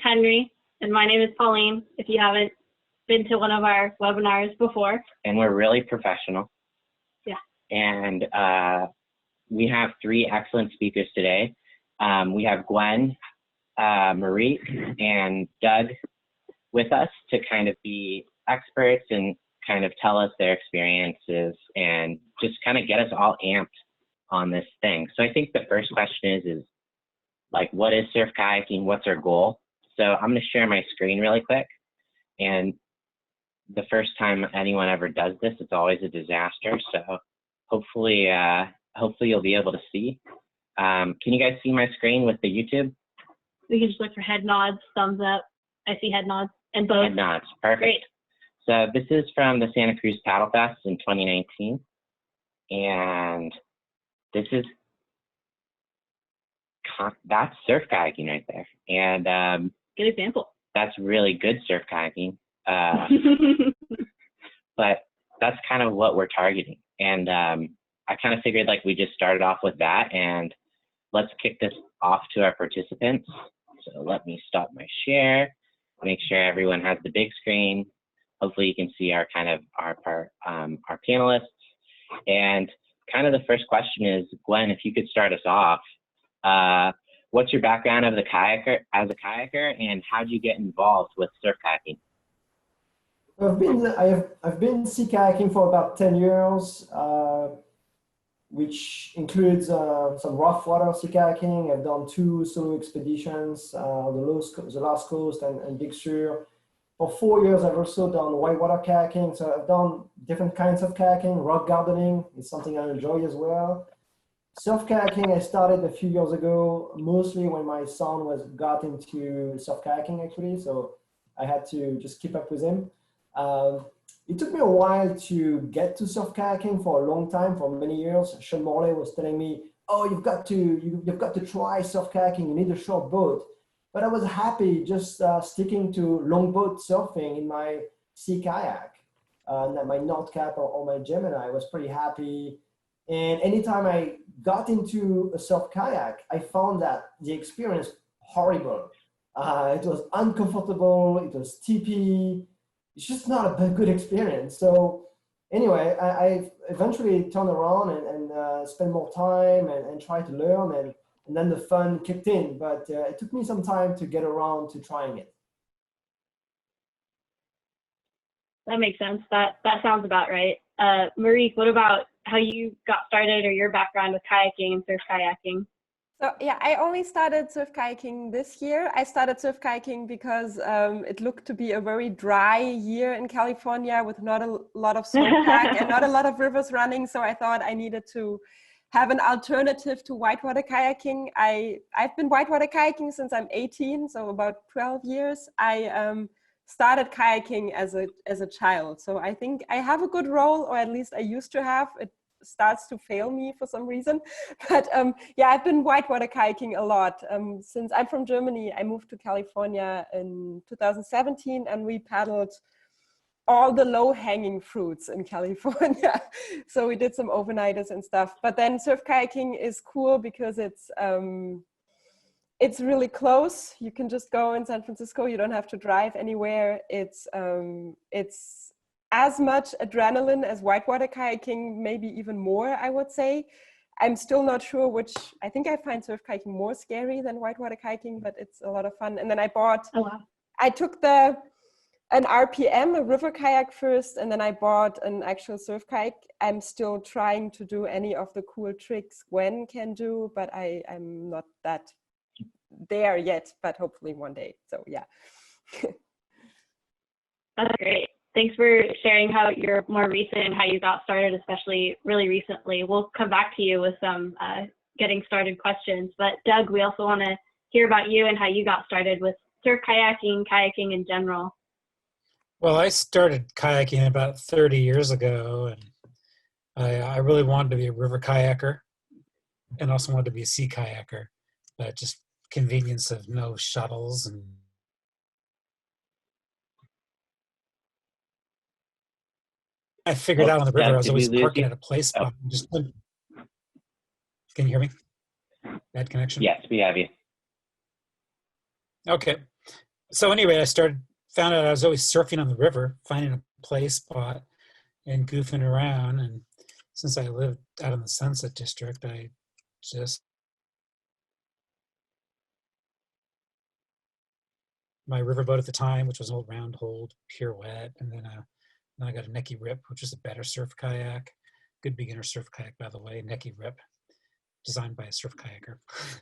Henry, and my name is Pauline, if you haven't been to one of our webinars before. And we're really professional. Yeah. And we have three excellent speakers today. We have Gwenn, Mareike, and Doug with us to kind of be experts and kind of tell us their experiences and just kind of get us all amped on this thing. So I think the first question is like, what is surf kayaking? What's our goal? So I'm going to share my screen really quick. And the first time anyone ever does this, it's always a disaster. So hopefully you'll be able to see. Can you guys see my screen with the YouTube? We can just look for head nods, thumbs up. I see head nods and both. Head nods, perfect. Great. So this is from the Santa Cruz Paddle Fest in 2019. And this is, that's surf kayaking right there. And good example. That's really good surf kayaking. But that's kind of what we're targeting. And I kind of figured like we just started off with that, and let's kick this off to our participants. So let me stop my share, make sure everyone has the big screen. Hopefully you can see our kind of our panelists. And kind of the first question is, Gwenn, if you could start us off, what's your background as a kayaker, and how did you get involved with surf kayaking? I've been sea kayaking for about 10 years, which includes some rough water sea kayaking. I've done 2 solo expeditions, the Last Coast and Big Sur. For 4 years, I've also done whitewater kayaking. So I've done different kinds of kayaking. Rock gardening is something I enjoy as well. Surf kayaking, I started a few years ago, mostly when my son got into surf kayaking actually. So I had to just keep up with him. It took me a while to get to surf kayaking. For a long time, for many years. Sean Morley was telling me, "Oh, you've got to try surf kayaking. You need a short boat." But I was happy just sticking to longboat surfing in my sea kayak, my Nordcat or my Gemini. I was pretty happy. And anytime I got into a surf kayak, I found that the experience horrible. It was uncomfortable. It was steepy. It's just not a good experience. So anyway, I eventually turned around and spent more time and tried to learn, and then the fun kicked in. But it took me some time to get around to trying it. That makes sense. That sounds about right. Mareike, what about how you got started or your background with kayaking and surf kayaking? So yeah, I only started surf kayaking this year. I started surf kayaking because it looked to be a very dry year in California with not a lot of snowpack and not a lot of rivers running. So I thought I needed to have an alternative to whitewater kayaking. I've been whitewater kayaking since I'm 18, so about 12 years. I started kayaking as a child. So I think I have a good role, or at least I used to have. It starts to fail me for some reason. But yeah, I've been whitewater kayaking a lot. Since I'm from Germany, I moved to California in 2017, and we paddled all the low-hanging fruits in California. So we did some overnighters and stuff. But then surf kayaking is cool because it's really close. You can just go in San Francisco. You don't have to drive anywhere. It's as much adrenaline as whitewater kayaking, maybe even more, I would say. I'm still not sure which. I think I find surf kayaking more scary than whitewater kayaking, but it's a lot of fun. And then I took an RPM, a river kayak first, and then I bought an actual surf kayak. I'm still trying to do any of the cool tricks Gwenn can do, but I'm not that there yet, but hopefully one day. So yeah. That's great. Thanks for sharing how you're more recent and how you got started, especially really recently. We'll come back to you with some getting started questions. But Doug, we also want to hear about you and how you got started with surf kayaking, kayaking in general. Well, I started kayaking about 30 years ago, and I really wanted to be a river kayaker and also wanted to be a sea kayaker, but just convenience of no shuttles and I figured out on the river, I was always parking at a play spot. Can you hear me? Bad connection? Yes, we have you. Okay. So anyway, found out I was always surfing on the river, finding a play spot and goofing around. And since I lived out in the Sunset District, I just, my riverboat at the time, which was an old round hold pirouette, and then I got a Necky Rip, which is a better surf kayak. Good beginner surf kayak, by the way, Necky Rip, designed by a surf kayaker,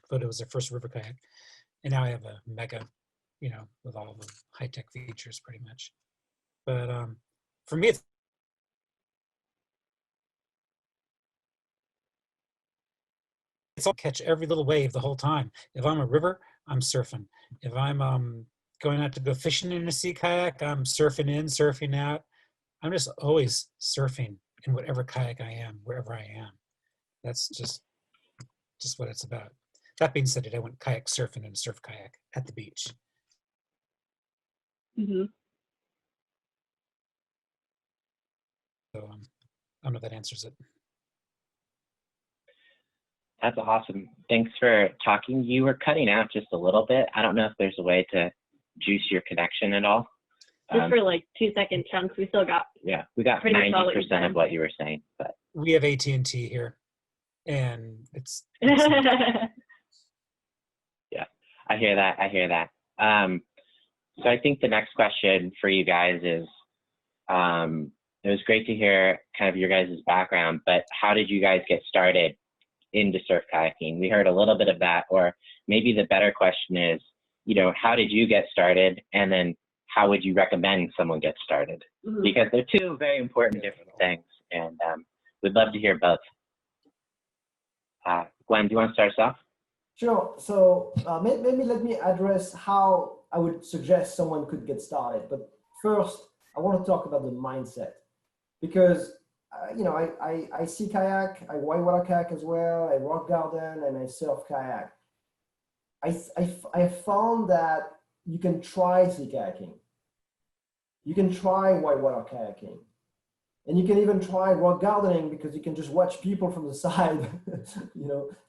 but it was their first river kayak. And now I have a Mega, with all the high-tech features pretty much. But for me, it's all catch every little wave the whole time. If I'm a river, I'm surfing. If I'm going out to go fishing in a sea kayak, I'm surfing in, surfing out. I'm just always surfing in whatever kayak I am, wherever I am. That's just what it's about. That being said, I went kayak surfing in a surf kayak at the beach. Mm-hmm. So I don't know if that answers it. That's awesome. Thanks for talking. You were cutting out just a little bit. I don't know if there's a way to juice your connection at all. Just for like 2-second chunks, we still got. Yeah, we got 90% of what you were saying, but we have AT&T here, and it's yeah, I hear that. So I think the next question for you guys is, it was great to hear kind of your guys' background, but how did you guys get started into surf kayaking? We heard a little bit of that, or maybe the better question is, how did you get started, and then how would you recommend someone get started? Mm-hmm. Because they're two very important different things, and we'd love to hear both. Gwenn, do you want to start us off? Sure. So maybe let me address how I would suggest someone could get started. But first, I want to talk about the mindset, because I sea kayak, I whitewater kayak as well, I rock garden, and I surf kayak. I found that you can try sea kayaking, you can try whitewater kayaking, and you can even try rock gardening, because you can just watch people from the side,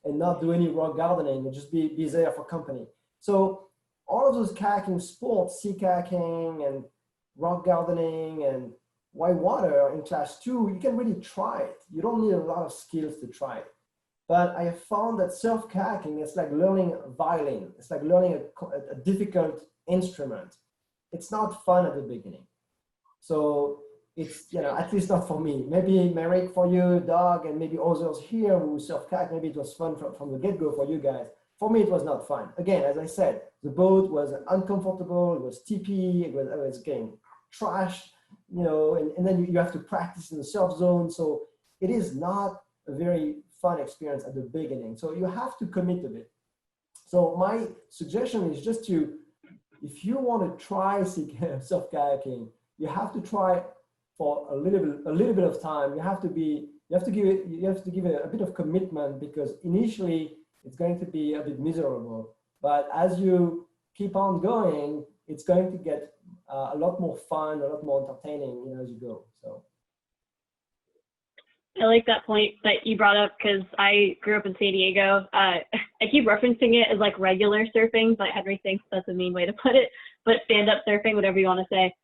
and not do any rock gardening and just be there for company. So all of those kayaking sports, sea kayaking and rock gardening and whitewater in class 2, you can really try it. You don't need a lot of skills to try it. But I have found that surf kayaking is like learning violin. It's like learning a difficult instrument. It's not fun at the beginning. So it's, at least not for me. Maybe Mareike for you, Doug, and maybe others here who surf kayak, maybe it was fun from the get-go for you guys. For me, it was not fun. Again, as I said, the boat was uncomfortable, it was tippy, it was getting trashed, and then you have to practice in the surf zone. So it is not a very fun experience at the beginning. So you have to commit a bit. So my suggestion is just if you want to try surf kayaking, you have to try for a little bit of time. You have to give it a bit of commitment, because initially it's going to be a bit miserable. But as you keep on going, it's going to get a lot more fun, a lot more entertaining, as you go. So. I like that point that you brought up, because I grew up in San Diego. I keep referencing it as like regular surfing, but Henry thinks that's a mean way to put it. But stand-up surfing, whatever you want to say.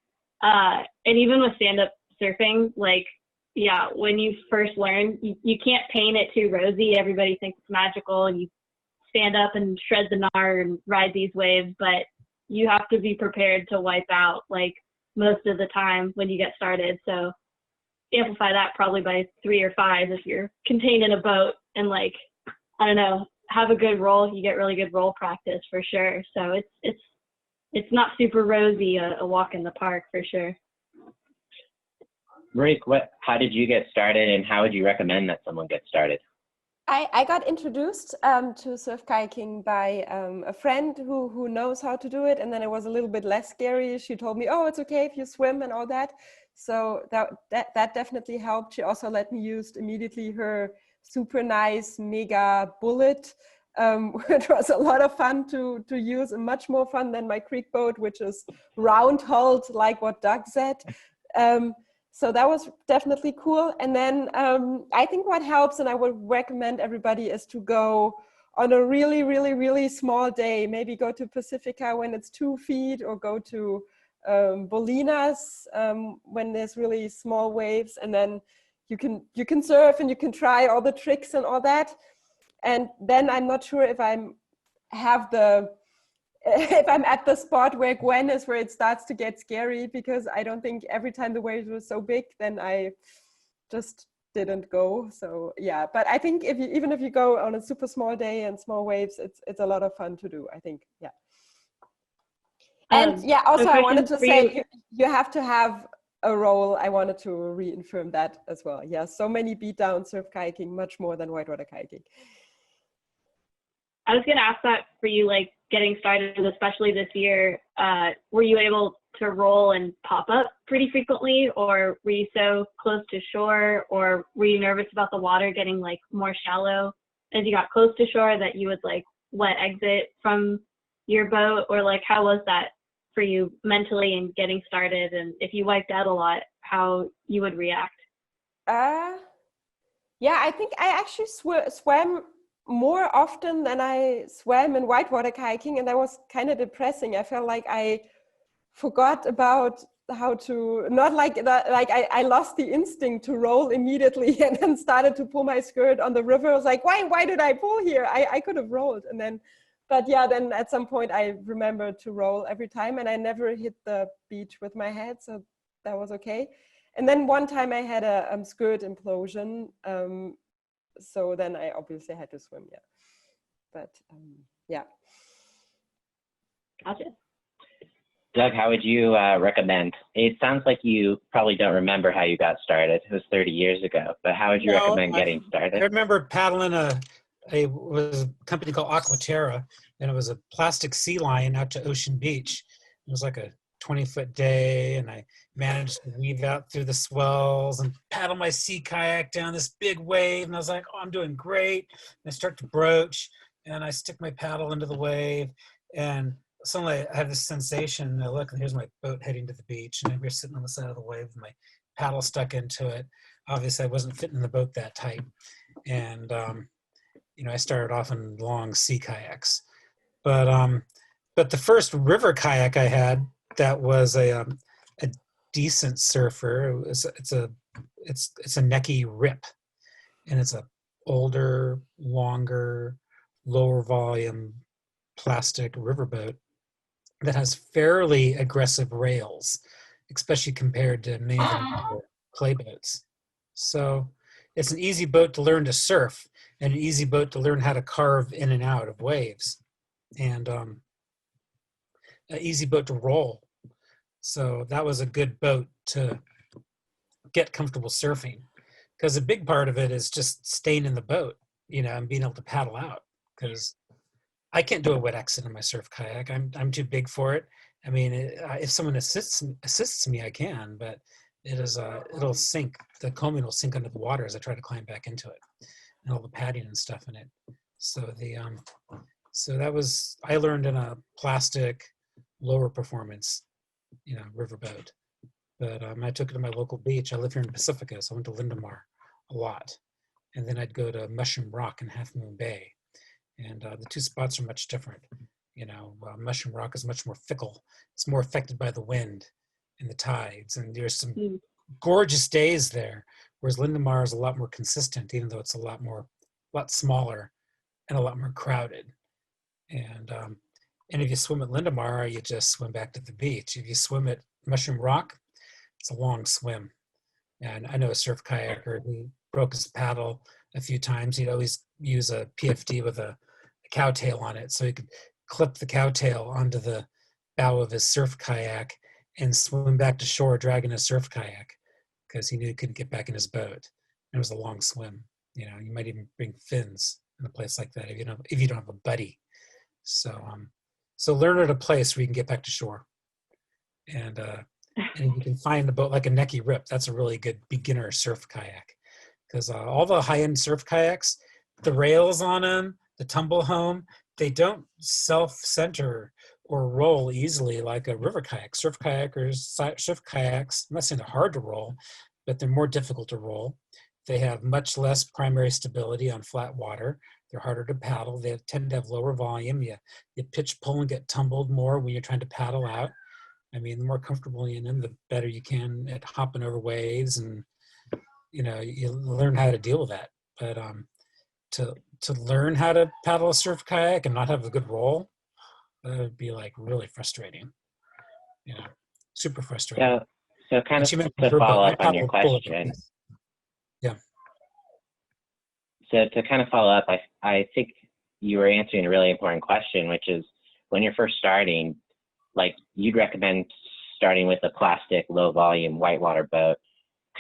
And even with stand-up surfing, like, yeah, when you first learn, you can't paint it too rosy. Everybody thinks it's magical, and you stand up and shred the gnar and ride these waves, but you have to be prepared to wipe out like most of the time when you get started. So amplify that probably by 3 or 5 if you're contained in a boat, and like, I don't know, have a good roll. You get really good roll practice for sure. So it's not super rosy, a walk in the park for sure. Mareike, how did you get started, and how would you recommend that someone get started? I got introduced to surf kayaking by a friend who knows how to do it, and then it was a little bit less scary. She told me, oh, it's okay if you swim and all that. So that definitely helped. She also let me use immediately her super nice Mega Bullet, which was a lot of fun to use, and much more fun than my creek boat, which is round hulled, like what Doug said. So that was definitely cool. And then I think what helps, and I would recommend everybody, is to go on a really, really, really small day, maybe go to Pacifica when it's 2 feet, or go to Bolinas when there's really small waves, and then you can surf and you can try all the tricks and all that. And then I'm not sure if if I'm at the spot where Gwenn is, where it starts to get scary, because I don't think every time the waves were so big, then I just didn't go. So yeah, but I think even if you go on a super small day and small waves, it's a lot of fun to do, I think. Yeah. And yeah, also I wanted to say you have to have a role. I wanted to reaffirm that as well. Yeah, so many beat down surf kayaking, much more than whitewater kayaking. I was going to ask that for you, like getting started, especially this year. Were you able to roll and pop up pretty frequently, or were you so close to shore, or were you nervous about the water getting like more shallow as you got close to shore, that you would like wet exit from your boat, or like how was that for you mentally and getting started? And if you wiped out a lot, how you would react? Yeah, I think I actually swam more often than I swam in whitewater kayaking, and that was kind of depressing. I felt like I forgot about how to, not like that, like I lost the instinct to roll immediately, and then started to pull my skirt on the river. I was like, why did I pull here? I could have rolled. And then, but yeah, then at some point I remembered to roll every time, and I never hit the beach with my head, so that was okay. And then one time I had a skirt implosion, so then I obviously had to swim. Yeah, but yeah. Gotcha. Doug, how would you recommend? It sounds like you probably don't remember how you got started. It was 30 years ago, but how would you recommend getting started? I remember paddling was a company called Aquaterra, and it was a plastic sea lion out to Ocean Beach. It was like a 20-foot day, and I managed to weave out through the swells and paddle my sea kayak down this big wave, and I was like, oh, I'm doing great. And I start to broach, and I stick my paddle into the wave, and suddenly I have this sensation, and I look, and here's my boat heading to the beach, and we're sitting on the side of the wave with my paddle stuck into it. Obviously, I wasn't fitting the boat that tight, and I started off in long sea kayaks. But the first river kayak I had that was a decent surfer, it's a Necky Rip, and it's a older, longer, lower volume plastic riverboat that has fairly aggressive rails, especially compared to many of the clay boats. So it's an easy boat to learn to surf, and an easy boat to learn how to carve in and out of waves, and an easy boat to roll. So that was a good boat to get comfortable surfing, because a big part of it is just staying in the boat, and being able to paddle out, because I can't do a wet exit in my surf kayak. I'm too big for it. I mean, if someone assists me, I can, but it'll sink. The coaming will sink under the water as I try to climb back into it, and all the padding and stuff in it. So so that was, I learned in a plastic, lower performance, riverboat. But I took it to my local beach. I live here in Pacifica, so I went to Lindemar a lot, and then I'd go to Mushroom Rock in Half Moon Bay. And the two spots are much different. Mushroom Rock is much more fickle. It's more affected by the wind and the tides. And there's some gorgeous days there, whereas Lindemar is a lot more consistent, even though it's a lot smaller and a lot more crowded. And if you swim at Lindemar, you just swim back to the beach. If you swim at Mushroom Rock, it's a long swim. And I know a surf kayaker who broke his paddle a few times. He'd always use a PFD with a cowtail on it, so he could clip the cowtail onto the bow of his surf kayak and swim back to shore dragging his surf kayak, because he knew he couldn't get back in his boat. It was a long swim. You might even bring fins in a place like that if you don't have a buddy. So learn at a place where you can get back to shore, and you can find a boat like a Necky Rip. That's a really good beginner surf kayak, because all the high-end surf kayaks, the rails on them, the tumble home, they don't self-center or roll easily like a river kayak. Surf kayaks, I'm not saying they're hard to roll, but they're more difficult to roll. They have much less primary stability on flat water. They're harder to paddle. They tend to have lower volume. You pitch, pull, and get tumbled more when you're trying to paddle out. I mean, the more comfortable you're in them, the better you can at hopping over waves, and you learn how to deal with that. But to learn how to paddle a surf kayak and not have a good roll, that would be like really frustrating. Super frustrating. So kind of She meant to her follow boat. up on your question. Yeah. So to kind of follow up, I think you were answering a really important question, which is when you're first starting, like you'd recommend starting with a plastic low volume whitewater boat,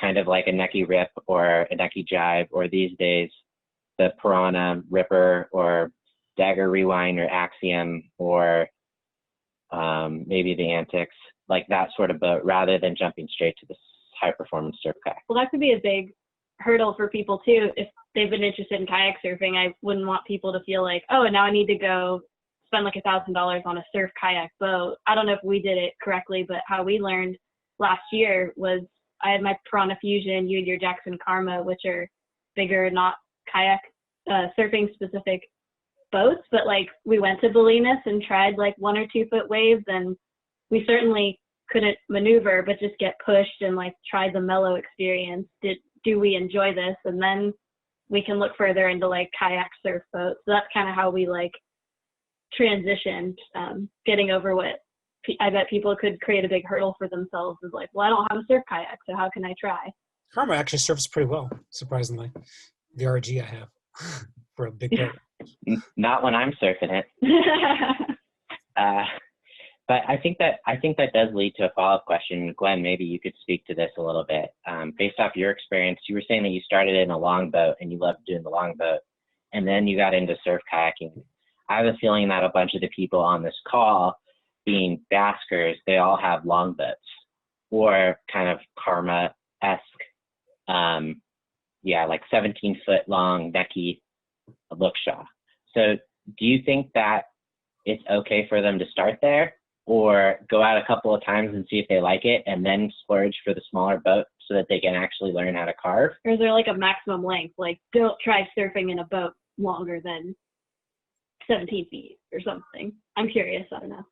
kind of like a Necky Rip or a Necky Jive, or these days the Piranha Ripper or Dagger Rewind or Axiom, or maybe the Antics, like that sort of boat, rather than jumping straight to this high performance surf kayak. Well, that could be a big hurdle for people too. If they've been interested in kayak surfing, I wouldn't want people to feel like, oh, and now I need to go spend like $1,000 on a surf kayak boat. I don't know if we did it correctly, but how we learned last year was I had my Piranha Fusion, you had your Jackson Karma, which are bigger, not kayak surfing specific boats, but like we went to Bolinas and tried like 1 or 2 foot waves, and we certainly couldn't maneuver, but just get pushed and like try the mellow experience. Do we enjoy this? And then we can look further into like kayak surf boats. So that's kind of how we like transitioned, getting over what I bet people could create a big hurdle for themselves is like, well, I don't have a surf kayak, so how can I try? Karma actually surfs pretty well, surprisingly. The RG I have for a big boat. Not when I'm surfing it. But I think that does lead to a follow-up question. Gwenn, maybe you could speak to this a little bit. Based off your experience, you were saying that you started in a longboat and you loved doing the longboat, and then you got into surf kayaking. I have a feeling that a bunch of the people on this call, being baskers, they all have longboats or kind of Karma-esque, like 17-foot long Necky Lookshaw. So do you think that it's okay for them to start there, or go out a couple of times and see if they like it and then splurge for the smaller boat so that they can actually learn how to carve? Or is there like a maximum length? Like, don't try surfing in a boat longer than 17 feet or something. I'm curious. I don't know.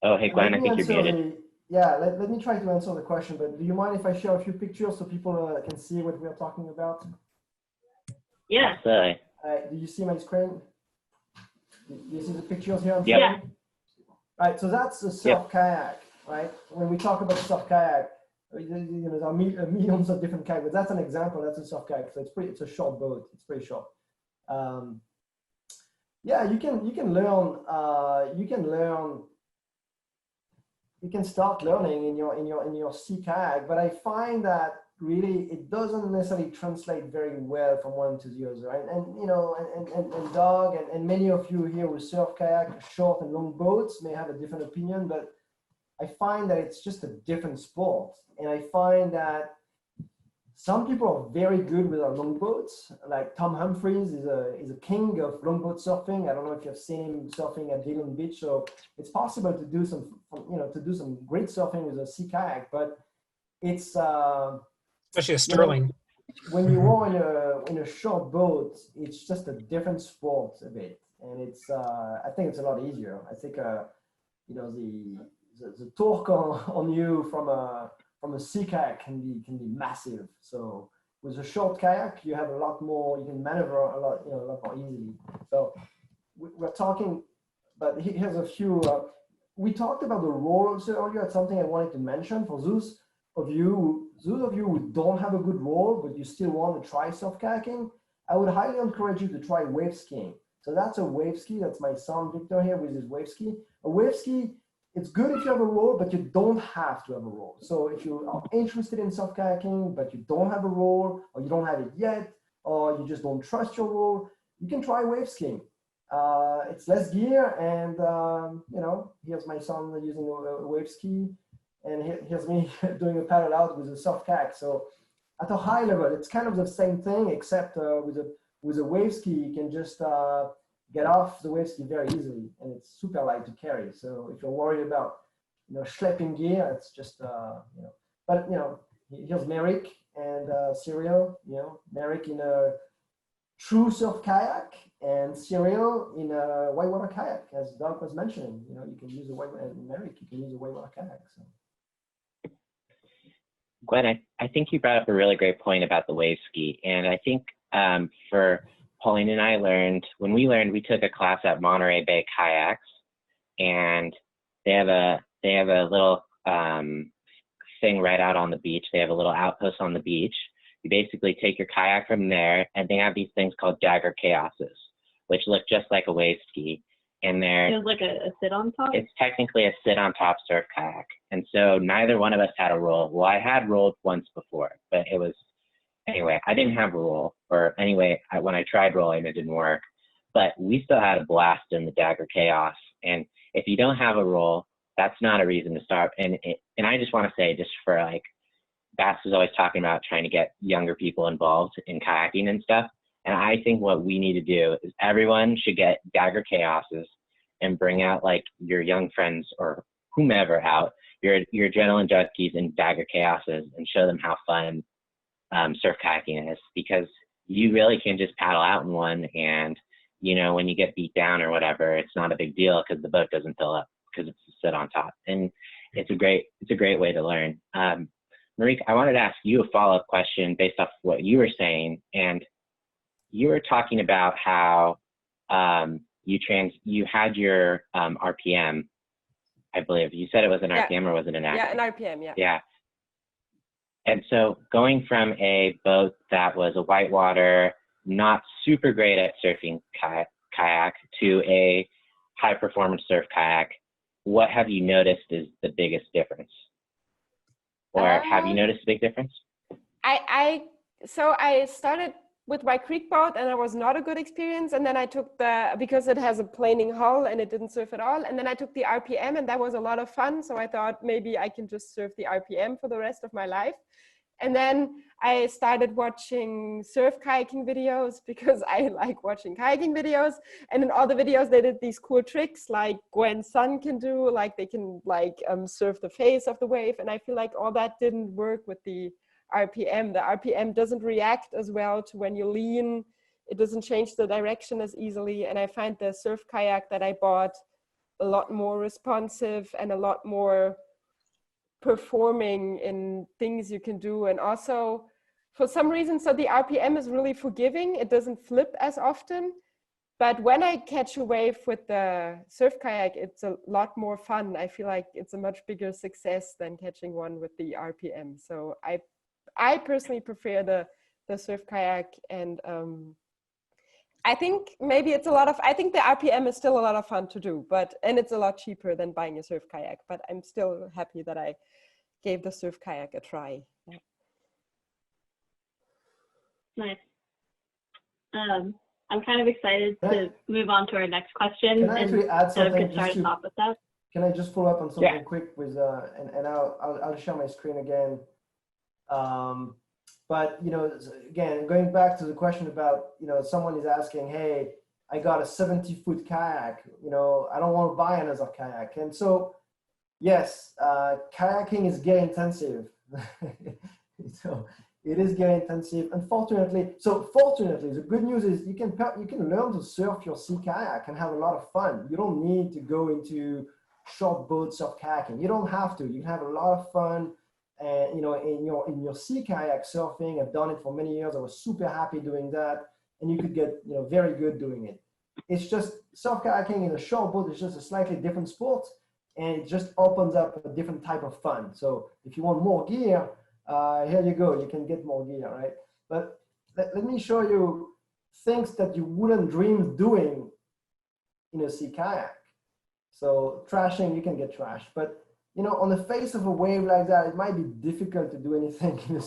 Oh, hey, Gwenn, I think you're muted. Let me try to answer the question, but do you mind if I share a few pictures so people can see what we're talking about? Yeah. Do you see my screen? Do you see the pictures here? Yeah. Right, so that's a surf kayak, right? When we talk about surf kayak, there are millions of different kayaks, but that's an example. That's a surf kayak, so it's a short boat. It's pretty short. You can start learning in your sea kayak, but I find that really it doesn't necessarily translate very well from one to the other. And Doug and many of you here who surf kayak, short and long boats may have a different opinion, but I find that it's just a different sport. And I find that some people are very good with our longboats. Like Tom Humphreys is a king of longboat surfing. I don't know if you've seen him surfing at Dillon Beach. So it's possible to do some great surfing with a sea kayak, but it's especially a Sterling. When you are in a short boat, it's just a different sport a bit, and it's I think it's a lot easier. I think the torque on you from a sea kayak can be massive. So with a short kayak, you have a lot more. You can maneuver a lot more easily. So we're talking, but here's a few. We talked about the rolls earlier. It's something I wanted to mention for those of you who don't have a good roll, but you still want to try surf kayaking. I would highly encourage you to try wave skiing. So that's a wave ski. That's my son Victor here with his wave ski. A wave ski, it's good if you have a roll, but you don't have to have a roll. So if you are interested in surf kayaking, but you don't have a roll, or you don't have it yet, or you just don't trust your roll, you can try wave skiing. It's less gear, and here's my son using a wave ski, and here's me doing a paddle out with a surf kayak. So at a high level, it's kind of the same thing, except with a wave ski, you can just get off the wave ski very easily, and it's super light to carry. So if you're worried about schlepping gear, it's just But here's Mareike and Cyril. Mareike in a true surf kayak and serial in a whitewater kayak, as Doug was mentioning. You know, you can use a whitewater, and Mareike, you can use a whitewater kayak. So. Gwenn, I think you brought up a really great point about the wave ski. And I think for Pauline and I we took a class at Monterey Bay Kayaks, and they have a little thing right out on the beach. They have a little outpost on the beach. You basically take your kayak from there, and they have these things called dagger Kayakses, which look just like a wave ski. And they're It was like a sit on top? it's technically a sit on top surf kayak. And so neither one of us had a roll. Well, I had rolled once before, but anyway, I didn't have a roll, or anyway, when I tried rolling, it didn't work. But we still had a blast in the dagger chaos. And if you don't have a roll, that's not a reason to start. And I just want to say, just for like, BASK is always talking about trying to get younger people involved in kayaking and stuff. And I think what we need to do is everyone should get dagger chaoses and bring out like your young friends or whomever out, your adrenaline junkies and dagger chaoses, and show them how fun surf kayaking is, because you really can just paddle out in one, and you know, when you get beat down or whatever, it's not a big deal because the boat doesn't fill up because it's sit on top. And it's a great way to learn. Mareike, I wanted to ask you a follow-up question based off what you were saying, and you were talking about how you had your RPM, I believe. You said it was an RPM, or was it an acronym? Yeah, an RPM, yeah. Yeah. And so going from a boat that was a whitewater, not super great at surfing kayak to a high performance surf kayak, what have you noticed is the biggest difference? Or have you noticed a big difference? So I started with my creek boat, and it was not a good experience. And then I took because it has a planing hull and it didn't surf at all. And then I took the RPM, and that was a lot of fun. So I thought maybe I can just surf the RPM for the rest of my life. And then I started watching surf kayaking videos because I like watching kayaking videos. And in all the videos, they did these cool tricks like Gwenn's son can do, like they can surf the face of the wave. And I feel like all that didn't work with the RPM. The RPM doesn't react as well to when you lean. It doesn't change the direction as easily. And I find the surf kayak that I bought a lot more responsive and a lot more performing in things you can do. And also for some reason, so the RPM is really forgiving. It doesn't flip as often. But when I catch a wave with the surf kayak, it's a lot more fun. I feel like it's a much bigger success than catching one with the RPM. So I personally prefer the surf kayak, and I think maybe I think the RPM is still a lot of fun to do, and it's a lot cheaper than buying a surf kayak, but I'm still happy that I gave the surf kayak a try. Yeah. Nice. I'm kind of excited to move on to our next question. Can I actually add something? Start us off with that. Can I just follow up on something quick with, and I'll share my screen again. But, you know, again, going back to the question about, you know, someone is asking, hey, I got a 70-foot kayak, you know, I don't want to buy another kayak. And so, yes, kayaking is gear intensive. So it is gear intensive, unfortunately. So fortunately, the good news is you can learn to surf your sea kayak and have a lot of fun. You don't need to go into short boat surf kayaking. You don't have to. You can have a lot of fun. And you know, in your sea kayak surfing, I've done it for many years. I was super happy doing that, and you could get, you know, very good doing it. It's just surf kayaking in a short boat is just a slightly different sport, and it just opens up a different type of fun. So if you want more gear, here you go. You can get more gear, right? But let me show you things that you wouldn't dream of doing in a sea kayak. So trashing, you can get trashed, but you know, on the face of a wave like that, it might be difficult to do anything in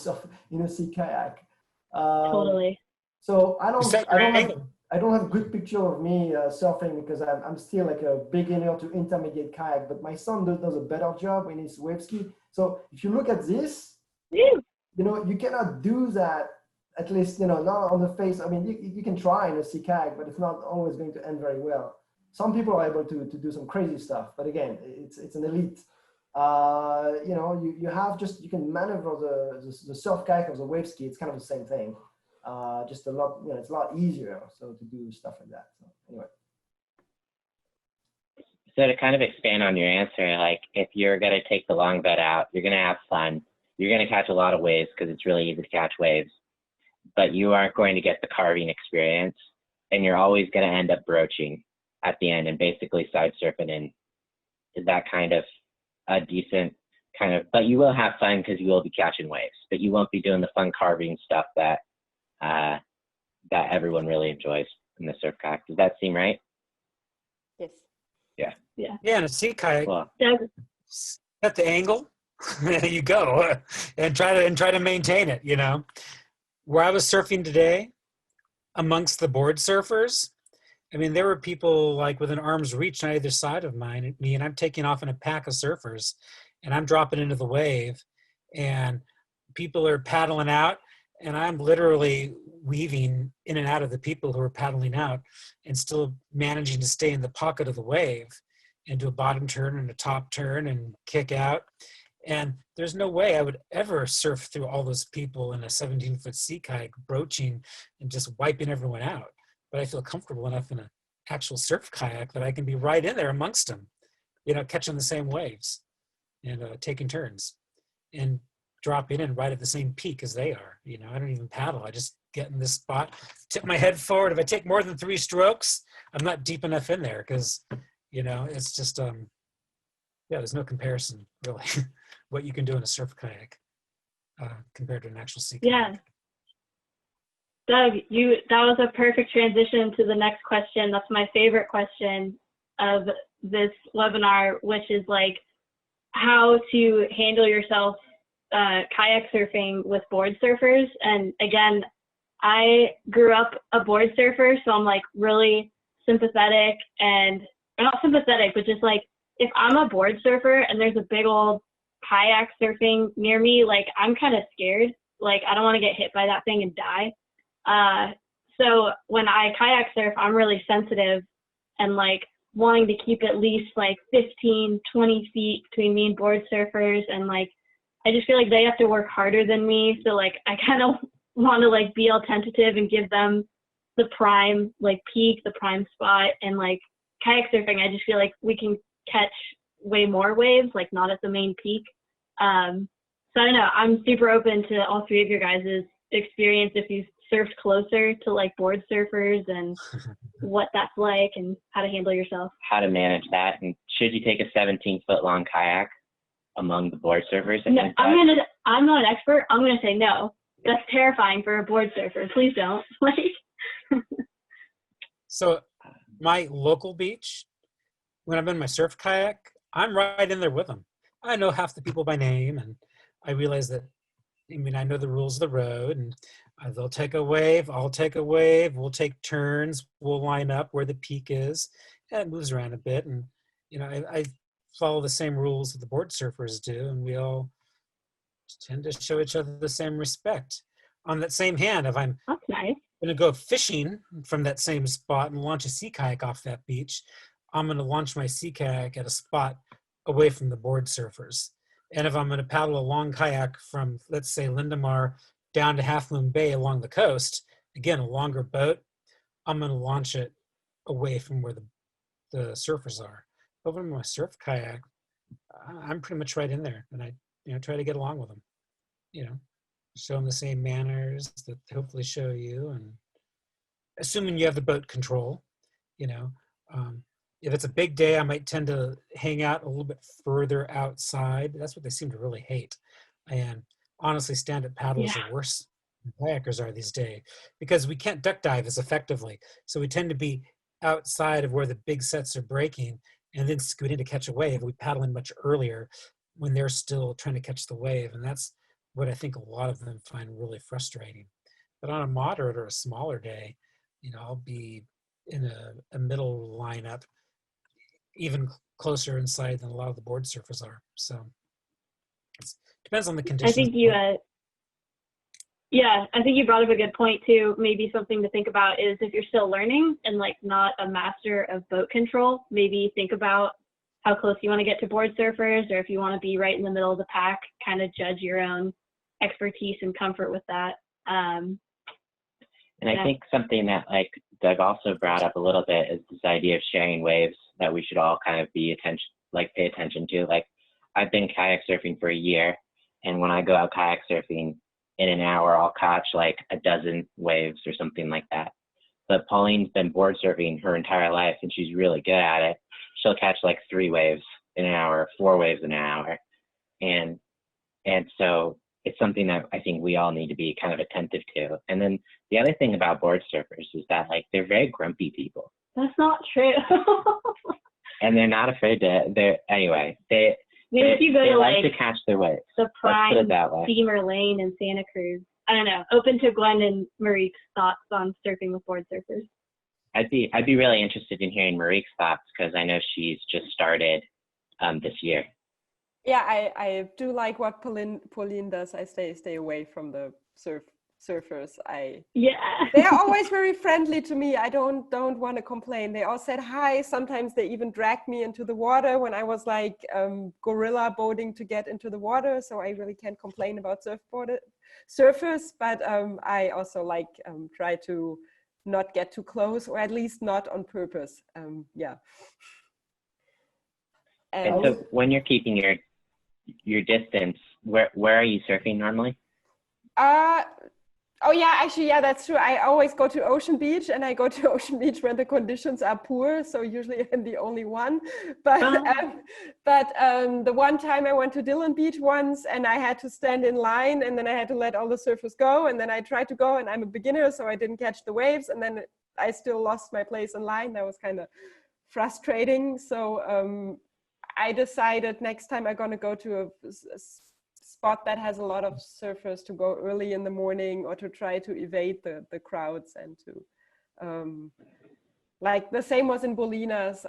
a sea kayak. Totally. So I don't have a good picture of me surfing because I'm still like a beginner to intermediate kayak, but my son does a better job in his wave ski. So if you look at this, you know, you cannot do that, at least, you know, not on the face. I mean, you can try in a sea kayak, but it's not always going to end very well. Some people are able to do some crazy stuff, but again, it's an elite. You know, you can maneuver the surf kayak or the wave ski. It's kind of the same thing. just a lot, it's a lot easier so to do stuff like that. So anyway. So to kind of expand on your answer, like if you're going to take the long boat out, you're going to have fun. You're going to catch a lot of waves because it's really easy to catch waves, but you aren't going to get the carving experience, and you're always going to end up broaching at the end and basically side surfing. And is that kind of a decent kind of, but you will have fun because you will be catching waves, but you won't be doing the fun carving stuff that that everyone really enjoys in the surf kayak. Does that seem right? Yes. Yeah. Yeah. Yeah, and a sea kayak, Cool. at the angle, there you go, and try to maintain it. Where I was surfing today, amongst the board surfers, I mean, there were people like within arm's reach on either side of me, and I'm taking off in a pack of surfers, and I'm dropping into the wave, and people are paddling out, and I'm literally weaving in and out of the people who are paddling out and still managing to stay in the pocket of the wave and do a bottom turn and a top turn and kick out. And there's no way I would ever surf through all those people in a 17-foot sea kayak, broaching and just wiping everyone out. But I feel comfortable enough in an actual surf kayak that I can be right in there amongst them, catching the same waves and taking turns and dropping in right at the same peak as they are. I don't even paddle. I just get in this spot, tip my head forward. If I take more than 3 strokes, I'm not deep enough in there because, it's just, there's no comparison really what you can do in a surf kayak compared to an actual sea kayak. Yeah. Doug, that was a perfect transition to the next question. That's my favorite question of this webinar, which is like how to handle yourself kayak surfing with board surfers. And again, I grew up a board surfer, so I'm like really sympathetic, and or not sympathetic, but just like if I'm a board surfer and there's a big old kayak surfing near me, like I'm kind of scared. Like I don't want to get hit by that thing and die. So when I kayak surf, I'm really sensitive and like wanting to keep at least like 15, 20 feet between me and board surfers. And like, I just feel like they have to work harder than me. So like, I kind of want to like be all tentative and give them the prime like peak, the prime spot. And like kayak surfing, I just feel like we can catch way more waves, like not at the main peak. So I don't know, I'm super open to all 3 of your guys' experience if you've surfed closer to like board surfers and what that's like and how to handle yourself. How to manage that, and should you take a 17-foot long kayak among the board surfers? No, I'm not an expert. I'm gonna say no. That's terrifying for a board surfer. Please don't. So my local beach, when I'm in my surf kayak, I'm right in there with them. I know half the people by name, and I realize that, I know the rules of the road, and they'll take a wave, I'll take a wave, we'll take turns, we'll line up where the peak is, and it moves around a bit. And, I follow the same rules that the board surfers do, and we all tend to show each other the same respect. On that same hand, if I'm That's nice. going to go fishing from that same spot and launch a sea kayak off that beach, I'm going to launch my sea kayak at a spot away from the board surfers. And if I'm going to paddle a long kayak from, let's say, Lindemar down to Half Moon Bay along the coast, again, a longer boat, I'm going to launch it away from where the surfers are. But when I'm on a surf kayak, I'm pretty much right in there, and I try to get along with them. Show them the same manners that they hopefully show you, and assuming you have the boat control, if it's a big day, I might tend to hang out a little bit further outside. That's what they seem to really hate. And honestly, stand-up paddlers are worse than kayakers are these days because we can't duck dive as effectively. So we tend to be outside of where the big sets are breaking and then scoot in to catch a wave. We paddle in much earlier when they're still trying to catch the wave. And that's what I think a lot of them find really frustrating. But on a moderate or a smaller day, I'll be in a middle lineup, even closer inside than a lot of the board surfers are. So it depends on the conditions. I think you brought up a good point too. Maybe something to think about is if you're still learning and like not a master of boat control, maybe think about how close you want to get to board surfers, or if you want to be right in the middle of the pack, kind of judge your own expertise and comfort with that. And I Yeah. think something that like Doug also brought up a little bit is this idea of sharing waves that we should all kind of pay attention to. Like I've been kayak surfing for a year, and when I go out kayak surfing in an hour, I'll catch like a dozen waves or something like that. But Pauline's been board surfing her entire life, and she's really good at it. She'll catch like 3 waves in an hour, 4 waves in an hour. And so it's something that I think we all need to be kind of attentive to. And then the other thing about board surfers is that like they're very grumpy people. That's not true. And they're not afraid to, anyway, they Maybe if you go they to like like to catch their waves. the Let's put prime it that way. steamer lane in Santa Cruz. I don't know. Open to Gwenn and Mareike's thoughts on surfing with board surfers. I'd be really interested in hearing Mareike's thoughts because I know she's just started this year. Yeah, I do like what Pauline does. I stay away from the surfers. They're always very friendly to me. I don't want to complain. They all said hi. Sometimes they even dragged me into the water when I was like gorilla boating to get into the water. So I really can't complain about surfers. But I also like try to not get too close, or at least not on purpose. Yeah. And so when you're keeping your distance, where are you surfing normally? Oh yeah, actually, yeah, that's true. I always go to Ocean Beach, and I go to Ocean Beach when the conditions are poor. So usually I'm the only one. But the one time I went to Dillon Beach once, and I had to stand in line, and then I had to let all the surfers go, and then I tried to go, and I'm a beginner, so I didn't catch the waves, and then I still lost my place in line. That was kind of frustrating. So I decided next time I'm gonna go to a spot that has a lot of surfers, to go early in the morning, or to try to evade the crowds, and to like the same was in Bolinas.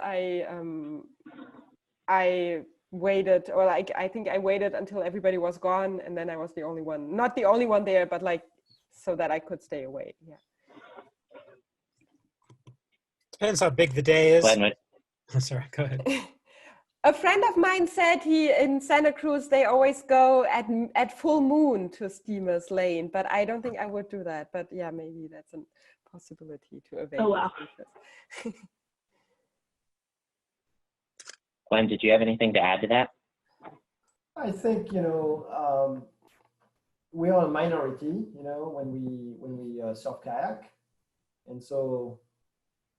I waited, or like I think I waited until everybody was gone, and then I was the only one, not the only one there, but like so that I could stay away. Yeah. Depends how big the day is. Glenn, Sorry, go ahead. A friend of mine said in Santa Cruz they always go at full moon to Steamer's Lane, but I don't think I would do that. But yeah, maybe that's a possibility to evade. Oh wow. Glenn, did you have anything to add to that? I think, we are a minority, when we surf kayak. And so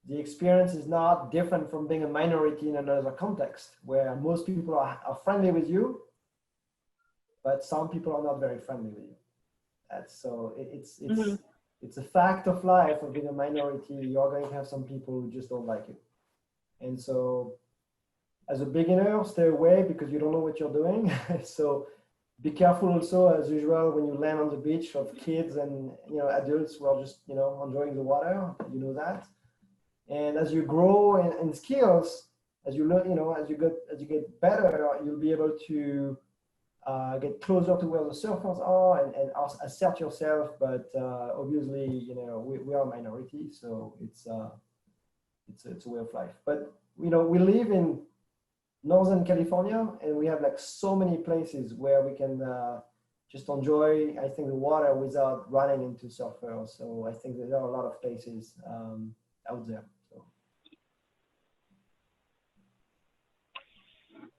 the experience is not different from being a minority in another context, where most people are friendly with you, but some people are not very friendly with you. It's a fact of life of being a minority. You're going to have some people who just don't like you. And so as a beginner, stay away because you don't know what you're doing. So be careful also, as usual, when you land on the beach, of kids and adults who are just enjoying the water. You know that. And as you grow in skills, as you learn, as you get better, you'll be able to get closer to where the surfers are and assert yourself. But obviously, we are a minority, so it's a way of life. But we live in Northern California, and we have like so many places where we can just enjoy, I think, the water without running into surfers. So I think there are a lot of places out there. So.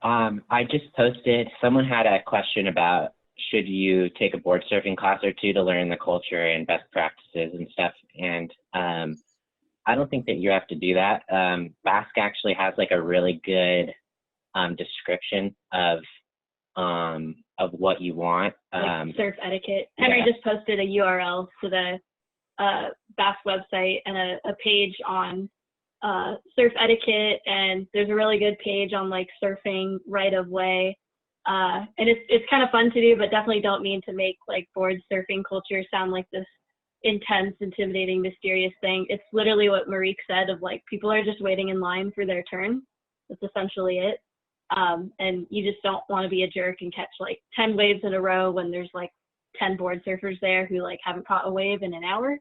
I just posted, someone had a question about should you take a board surfing class or two to learn the culture and best practices and stuff. And I don't think that you have to do that. BASK actually has like a really good description of what you want. Like surf etiquette. Henry just posted a URL to the BASK website and a page on surf etiquette, and there's a really good page on like surfing right of way, and it's kind of fun to do, but definitely don't mean to make like board surfing culture sound like this intense, intimidating, mysterious thing. It's literally what Mareike said, of like people are just waiting in line for their turn. That's essentially it. And you just don't want to be a jerk and catch like 10 waves in a row when there's like 10 board surfers there who like haven't caught a wave in an hour.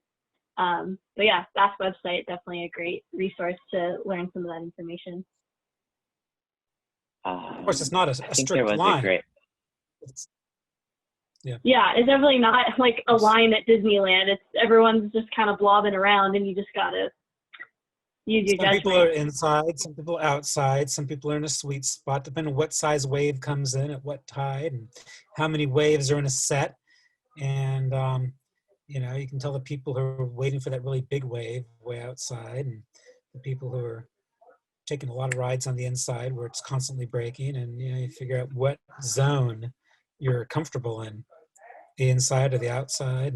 But yeah, BASK website, definitely a great resource to learn some of that information. Of course, it's not a strict line. Yeah, it's definitely not like a line at Disneyland. It's everyone's just kind of blobbing around, and you just gotta use your Some judgment. people are inside, some people are outside, some people are in a sweet spot, depending on what size wave comes in at what tide and how many waves are in a set. And, you know, you can tell the people who are waiting for that really big wave way outside, and the people who are taking a lot of rides on the inside where it's constantly breaking, and, you know, you figure out what zone you're comfortable in, the inside or the outside.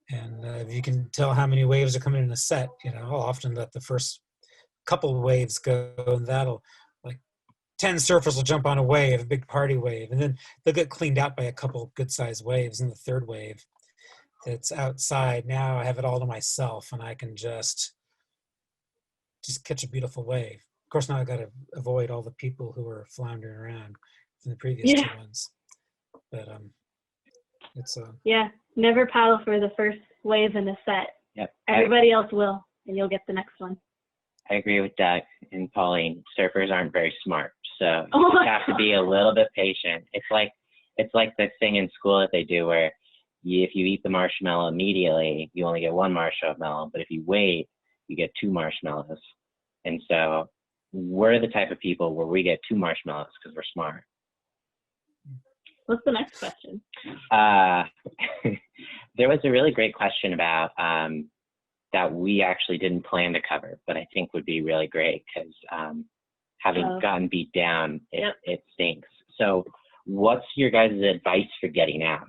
And if you can tell how many waves are coming in a set, you know, I'll often let the first couple of waves go, and that'll, like 10 surfers will jump on a wave, a big party wave, and then they'll get cleaned out by a couple good sized waves in the third wave that's outside. Now I have it all to myself, and I can just catch a beautiful wave. Of course, now I got to avoid all the people who are floundering around from the previous two ones. But it's Yeah, never paddle for the first wave in the set. Yep. Everybody else will, and you'll get the next one. I agree with Doug and Pauline. Surfers aren't very smart, so Oh you my have to be a little bit patient. It's like the thing in school that they do where if you eat the marshmallow immediately, you only get one marshmallow, but if you wait, you get 2 marshmallows. And so we're the type of people where we get 2 marshmallows because we're smart. What's the next question? There was a really great question about that we actually didn't plan to cover, but I think would be really great because having gotten beat down, it stinks. So what's your guys' advice for getting out?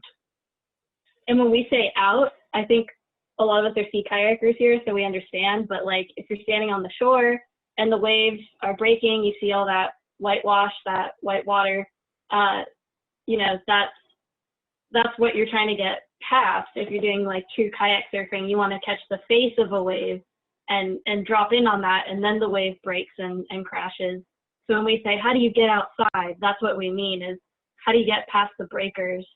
And when we say out, I think a lot of us are sea kayakers here, so we understand. But like if you're standing on the shore and the waves are breaking, you see all that whitewash, that white water, you know, that's what you're trying to get past. If you're doing like true kayak surfing, you want to catch the face of a wave and drop in on that, and then the wave breaks and crashes. So when we say, how do you get outside? That's what we mean is how do you get past the breakers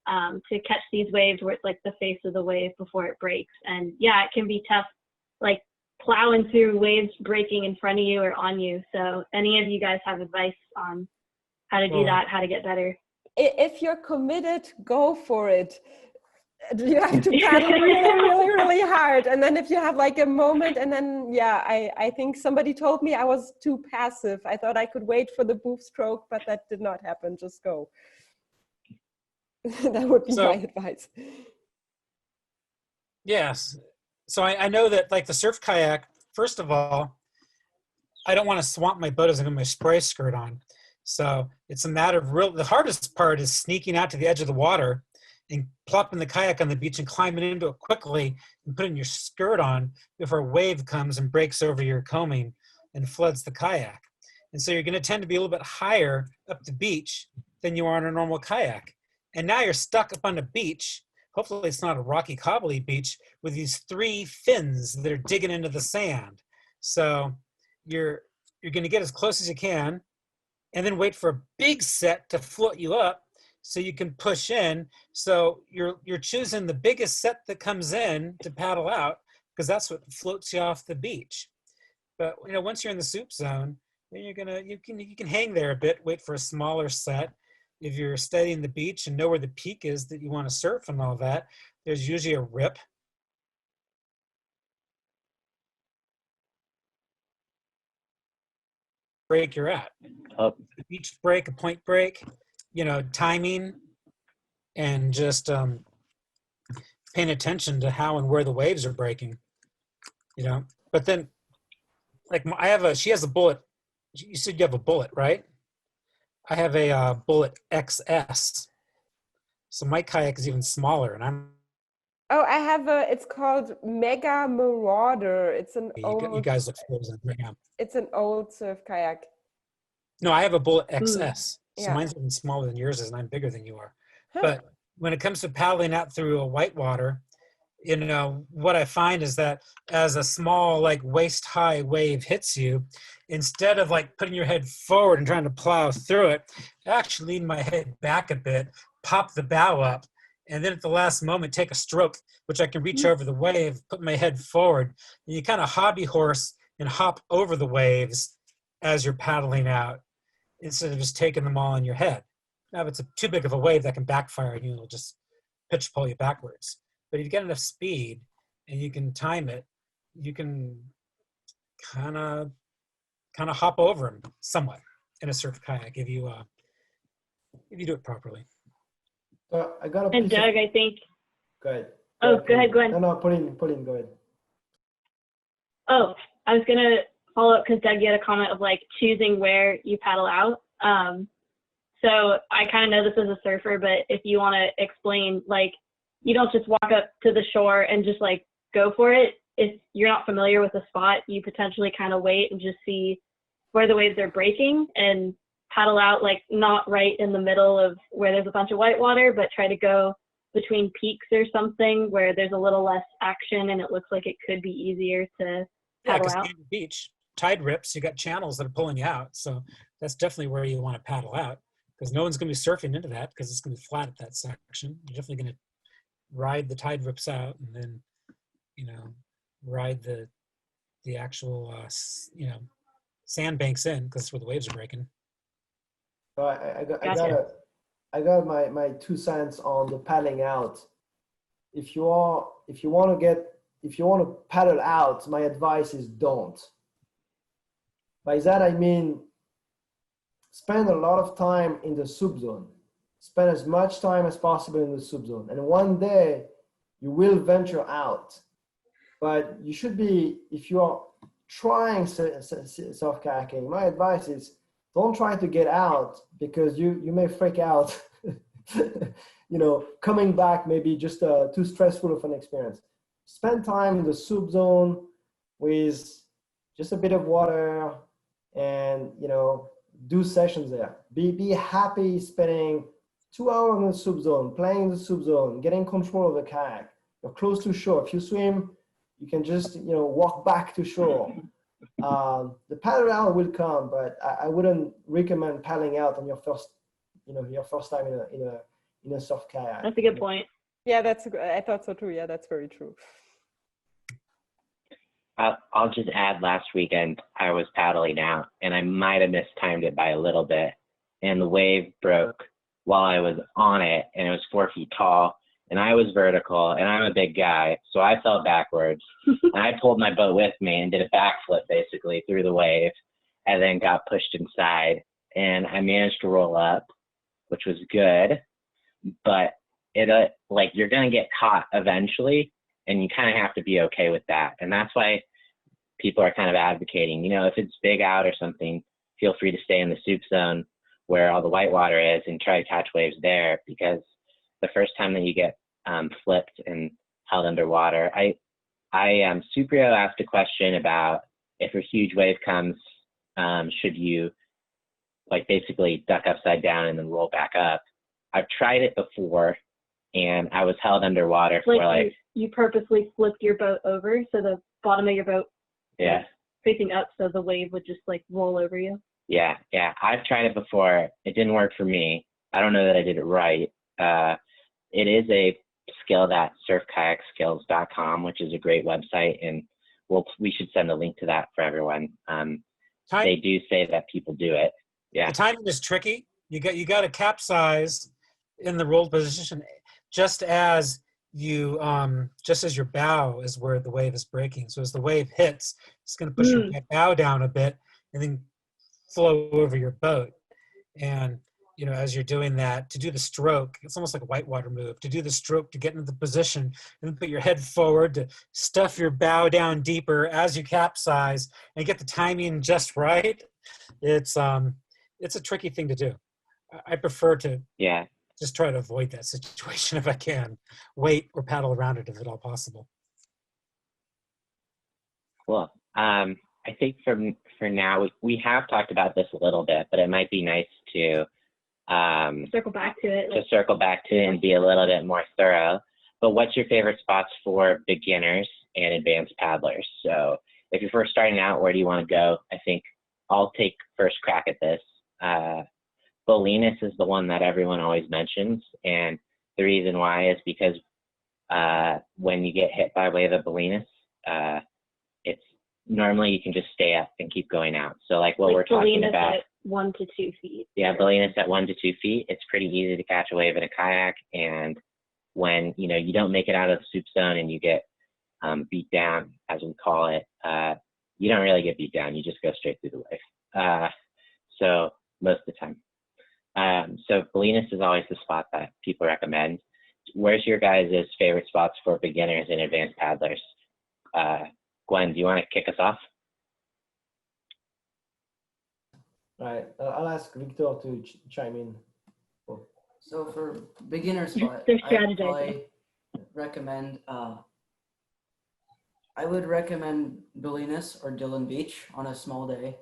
to catch these waves where it's like the face of the wave before it breaks. And yeah, it can be tough, like plowing through waves breaking in front of you or on you. So any of you guys have advice on how to do that, how to get better? If you're committed, go for it. You have to paddle really hard. And then if you have like a moment, and then, yeah, I think somebody told me I was too passive. I thought I could wait for the boof stroke, but that did not happen. Just go. That would be my advice. Yes. So I know that like the surf kayak, first of all, I don't want to swamp my boat as I have my spray skirt on. So it's a matter of the hardest part is sneaking out to the edge of the water and plopping the kayak on the beach and climbing into it quickly and putting your skirt on before a wave comes and breaks over your coaming and floods the kayak. And so you're going to tend to be a little bit higher up the beach than you are on a normal kayak. And now you're stuck up on the beach. Hopefully it's not a rocky, cobbly beach with these 3 fins that are digging into the sand. So you're going to get as close as you can and then wait for a big set to float you up so you can push in. So you're choosing the biggest set that comes in to paddle out because that's what floats you off the beach. But you know, once you're in the soup zone, then you can hang there a bit, wait for a smaller set. If you're studying the beach and know where the peak is that you want to surf and all that, there's usually a rip. Break you're at. A beach break, a point break, you know, timing, and just paying attention to how and where the waves are breaking, you know. But then, like she has a bullet. You said you have a bullet, right? I have a Bullet XS. So my kayak is even smaller, and I'm. Oh, I have it's called Mega Marauder. It's an old. You guys look frozen right now. It's an old surf kayak. No, I have a Bullet XS. So Yeah. mine's even smaller than yours is, and I'm bigger than you are. Huh. But when it comes to paddling out through a whitewater, you know, what I find is that as a small, like waist-high wave hits you, instead of like putting your head forward and trying to plow through it, I actually lean my head back a bit, pop the bow up, and then at the last moment, take a stroke, which I can reach over the wave, put my head forward, and you kind of hobby horse and hop over the waves as you're paddling out, instead of just taking them all in your head. Now, if it's too big of a wave, that can backfire and it'll just pitch pull you backwards. But if you get enough speed and you can time it, you can kind of hop over them somewhat in a surf kayak if you do it properly. I got a And piece Doug, of, I think. go ahead. Oh, go ahead, Gwen. No, Pauline, go ahead. Oh, I was gonna follow up because Doug, you had a comment of like choosing where you paddle out. So I kind of know this as a surfer, but if you want to explain, like, you don't just walk up to the shore and just like go for it. If you're not familiar with a spot, you potentially kind of wait and just see where the waves are breaking and paddle out, like not right in the middle of where there's a bunch of white water, but try to go between peaks or something where there's a little less action and it looks like it could be easier to Yeah, paddle because out. on the beach, tide rips, you got channels that are pulling you out. So that's definitely where you want to paddle out, because no one's going to be surfing into that because it's going to be flat at that section. You're definitely going to ride the tide rips out and then, ride the actual, sandbanks in because that's where the waves are breaking. So Gotcha. I got my 2 cents on the paddling out. If you want to paddle out, my advice is don't. By that I mean spend a lot of time in the soup zone. Spend as much time as possible in the soup zone, and one day you will venture out. But you should be, if you are trying surf kayaking, my advice is don't try to get out because you may freak out. Coming back may be just too stressful of an experience. Spend time in the soup zone with just a bit of water and, do sessions there. Be happy spending 2 hours in the soup zone, playing in the soup zone, getting control of the kayak. You're close to shore. If you swim, you can just, walk back to shore. The paddle out will come, but I wouldn't recommend paddling out on your first time in a soft kayak. That's a good point. Yeah, I thought so too. Yeah, that's very true. I'll just add, last weekend I was paddling out and I might have mistimed it by a little bit, and the wave broke while I was on it, and it was 4 feet tall and I was vertical and I'm a big guy, so I fell backwards and I pulled my boat with me and did a backflip basically through the wave and then got pushed inside, and I managed to roll up, which was good, but it you're gonna get caught eventually, and you kind of have to be okay with that. And that's why people are kind of advocating, if it's big out or something, feel free to stay in the soup zone where all the white water is and try to catch waves there, because the first time that you get flipped and held underwater, Suprio asked a question about if a huge wave comes, should you basically duck upside down and then roll back up. I've tried it before and I was held underwater for you purposely flipped your boat over so the bottom of your boat was facing up so the wave would just roll over you. Yeah. I've tried it before. It didn't work for me. I don't know that I did it right. It is a skill at surfkayakskills.com, which is a great website, and we should send a link to that for everyone. They do say that people do it. Yeah. The timing is tricky. You got to capsize in the rolled position just as your bow is where the wave is breaking. So as the wave hits, it's going to push your bow down a bit and then flow over your boat. And as you're doing that, to do the stroke, it's almost like a whitewater move. To do the stroke, to get into the position and then put your head forward, to stuff your bow down deeper as you capsize and get the timing just right. It's a tricky thing to do. I prefer to just try to avoid that situation if I can. Wait or paddle around it if at all possible. Cool. I think for now, we have talked about this a little bit, but it might be nice to circle back to it. To circle back to it and be a little bit more thorough. But what's your favorite spots for beginners and advanced paddlers? So if you're first starting out, where do you want to go? I think I'll take first crack at this. Bolinas is the one that everyone always mentions, and the reason why is because when you get hit by a wave of Bolinas, it's normally you can just stay up and keep going out. So what we're talking about, 1 to 2 feet. Yeah, bulliness at 1 to 2 feet. It's pretty easy to catch a wave in a kayak, and when you don't make it out of the soup zone and you get beat down, as we call it, you don't really get beat down. You just go straight through the wave. So most of the time. So bulliness is always the spot that people recommend. Where's your guys' favorite spots for beginners and advanced paddlers? Gwenn, do you want to kick us off? All right, I'll ask Victor to chime in. So for beginner spot, They're I would strategizing. probably recommend, I would recommend Bulliness or Dillon Beach on a small day.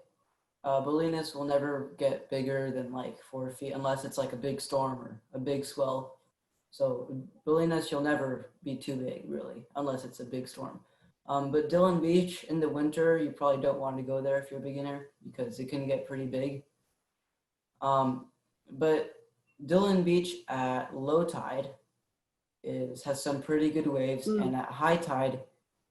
Bulliness will never get bigger than like 4 feet unless it's like a big storm or a big swell. So Bulliness, you'll never be too big really, unless it's a big storm. But Dillon Beach in the winter, you probably don't want to go there if you're a beginner because it can get pretty big. But Dillon Beach at low tide has some pretty good waves, and at high tide,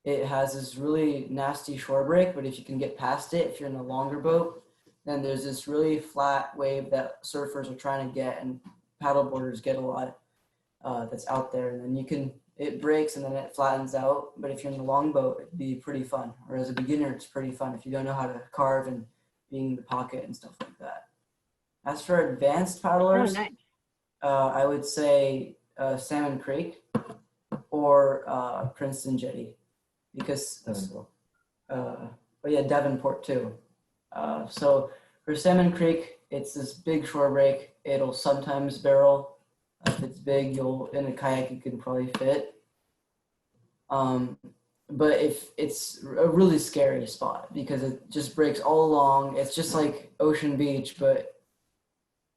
it has this really nasty shore break, but if you can get past it, if you're in a longer boat, then there's this really flat wave that surfers are trying to get, and paddleboarders get a lot that's out there, and then it breaks and then it flattens out, but if you're in a long boat, it'd be pretty fun, or as a beginner, it's pretty fun if you don't know how to carve and being in the pocket and stuff like that. As for advanced paddlers, nice. I would say Salmon Creek or Princeton Jetty, because Davenport too. So for Salmon Creek, it's this big shore break. It'll sometimes barrel. If it's big, in a kayak you can probably fit. But if it's a really scary spot because it just breaks all along. It's just like Ocean Beach, but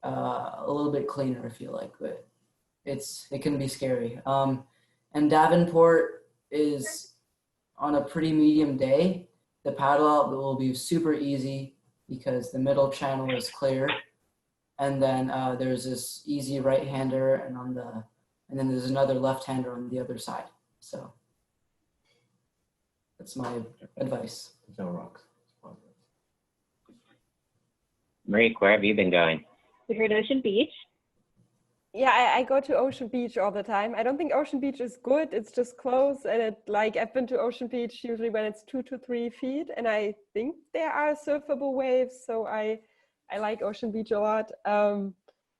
a little bit cleaner, I feel like, but it can be scary. And Davenport is on a pretty medium day. The paddle out will be super easy because the middle channel is clear, and then there's this easy right-hander, and then there's another left-hander on the other side. So that's my advice. No rocks. Mareike, where have you been going? We heard Ocean Beach. Yeah, I go to Ocean Beach all the time. I don't think Ocean Beach is good. It's just close, and I've been to Ocean Beach usually when it's 2 to 3 feet, and I think there are surfable waves, so I like Ocean Beach a lot.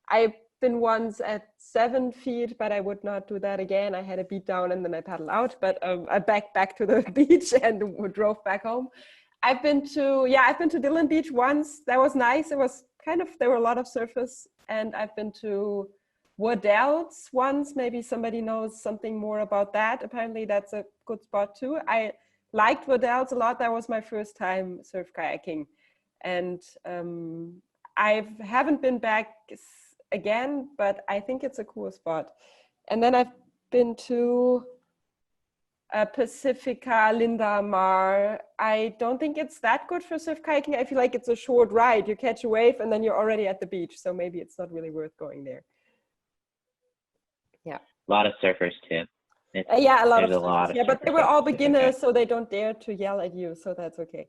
I've been once at 7 feet, but I would not do that again. I had a beat down and then I paddled out, but I back to the beach and drove back home. I've been to Dillon Beach once. That was nice. It was there were a lot of surfers, and I've been to Waddell's once. Maybe somebody knows something more about that. Apparently that's a good spot too. I liked Waddell's a lot. That was my first time surf kayaking. And I haven't been back again, but I think it's a cool spot. And then I've been to Pacifica, Linda Mar. I don't think it's that good for surf kayaking. I feel like it's a short ride. You catch a wave and then you're already at the beach. So maybe it's not really worth going there. Yeah. A lot of surfers too. A lot of surfers. Yeah, but they were all beginners, so they don't dare to yell at you. So that's okay.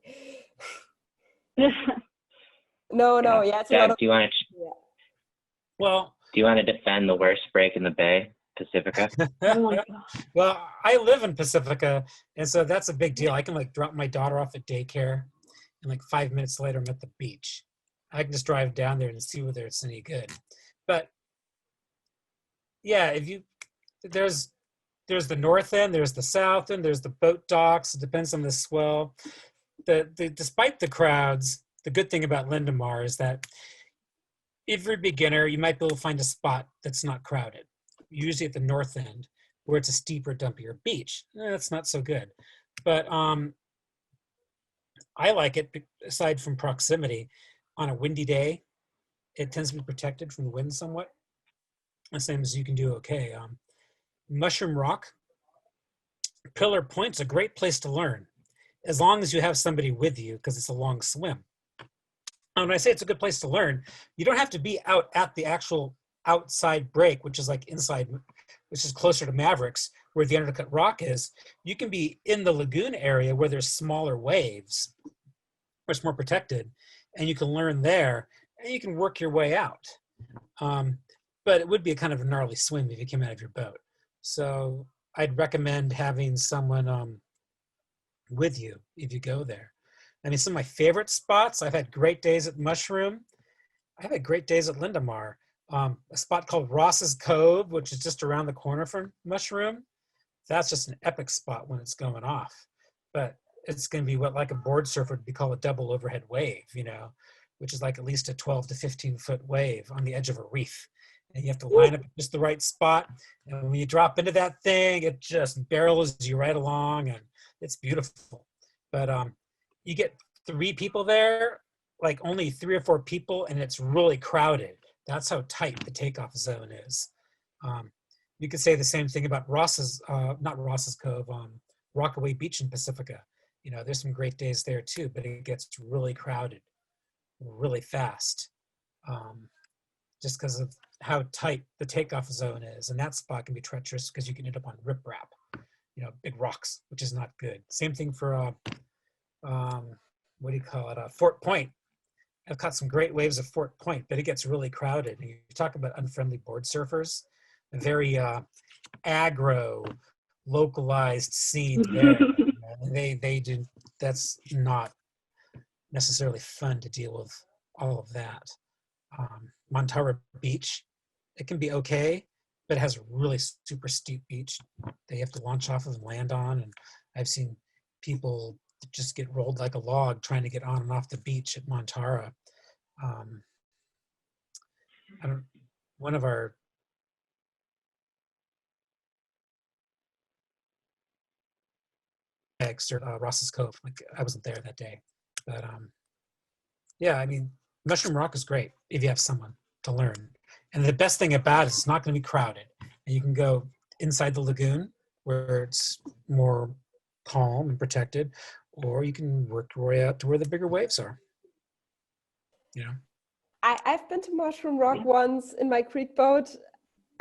No, it's Doug, a lot of. do you want to defend the worst break in the bay, Pacifica? Well, I live in Pacifica, and so that's a big deal. I can drop my daughter off at daycare, and 5 minutes later I'm at the beach. I can just drive down there and see whether it's any good. But yeah, there's the north end, there's the south end, there's the boat docks. It depends on the swell. Despite the crowds, the good thing about Lindemar is that if you're a beginner, you might be able to find a spot that's not crowded. Usually at the north end, where it's a steeper, dumpier beach. That's not so good. But I like it, aside from proximity. On a windy day, it tends to be protected from the wind somewhat. The same as you can do okay. Mushroom Rock, Pillar Point's a great place to learn, as long as you have somebody with you, because it's a long swim. When I say it's a good place to learn, you don't have to be out at the actual outside break, which is inside, which is closer to Mavericks, where the undercut rock is. You can be in the lagoon area where there's smaller waves, where it's more protected, and you can learn there. and you can work your way out. But it would be a kind of a gnarly swim if you came out of your boat. So I'd recommend having someone with you if you go there. I mean, some of my favorite spots, I've had great days at Mushroom. I've had great days at Lindemar. A spot called Ross's Cove, which is just around the corner from Mushroom. That's just an epic spot when it's going off. But it's going to be what like a board surfer would be called a double overhead wave, you know, which is like at least a 12 to 15 foot wave on the edge of a reef. And you have to line up at just the right spot. And when you drop into that thing, it just barrels you right along, and it's beautiful. But you get 3 people there, like only 3 or 4 people, and it's really crowded. That's how tight the takeoff zone is. You could say the same thing about not Ross's Cove, Rockaway Beach in Pacifica. You know, there's some great days there too, but it gets really crowded really fast, just because of how tight the takeoff zone is. And that spot can be treacherous because you can end up on riprap, you know, big rocks, which is not good. Same thing for, what do you call it? Fort Point. I've caught some great waves at Fort Point, but it gets really crowded. And you talk about unfriendly board surfers, a very aggro, localized scene there. They do, that's not necessarily fun to deal with all of that. Montara Beach, it can be okay, but it has a really super steep beach they have to launch off of and land on. And I've seen people just get rolled like a log trying to get on and off the beach at Montara. One of our Kayaks or Ross's Cove, like I wasn't there that day, but yeah, I mean, Mushroom Rock is great if you have someone to learn. And the best thing about it is it's not going to be crowded. And you can go inside the lagoon where it's more calm and protected, or you can work your way out to where the bigger waves are. You know? I've been to Mushroom Rock once in my creek boat.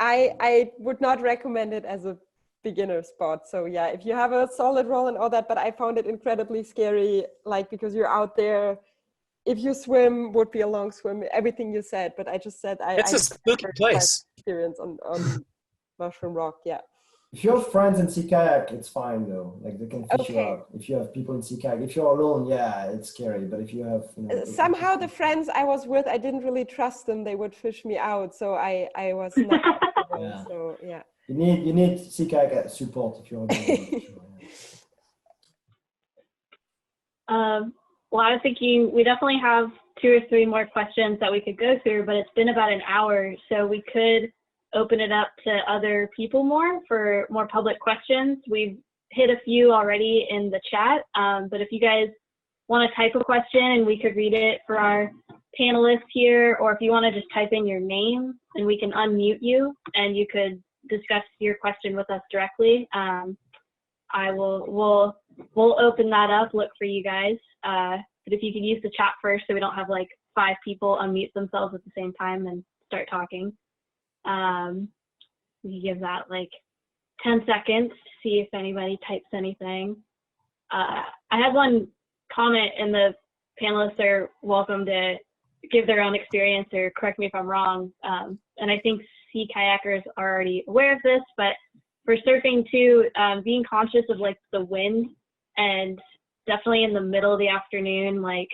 I would not recommend it as a beginner spot. So yeah, if you have a solid roll and all that, but I found it incredibly scary, like because you're out there. If you swim, would be a long swim. Everything you said, but I just said it's a spooky place. Experience on Mushroom Rock, yeah. If you have friends in sea kayak, it's fine though. Like they can fish you out. If you have people in sea kayak, if you're alone, yeah, it's scary. But if you have, you know, somehow the friends I was with, I didn't really trust them. They would fish me out, so I was not. Yeah. So yeah. You need sea kayak support if you're alone. Well, I was thinking we definitely have 2 or 3 more questions that we could go through, but it's been about an hour, so we could open it up to other people more for more public questions. We've hit a few already in the chat, but if you guys want to type a question and we could read it for our panelists here, or if you want to just type in your name and we can unmute you and you could discuss your question with us directly, we'll open that up, look for you guys. But if you could use the chat first so we don't have like 5 people unmute themselves at the same time and start talking. We can give that like 10 seconds to see if anybody types anything. I had one comment, and the panelists are welcome to give their own experience or correct me if I'm wrong. And I think sea kayakers are already aware of this, but for surfing too, being conscious of like the wind, and definitely in the middle of the afternoon, like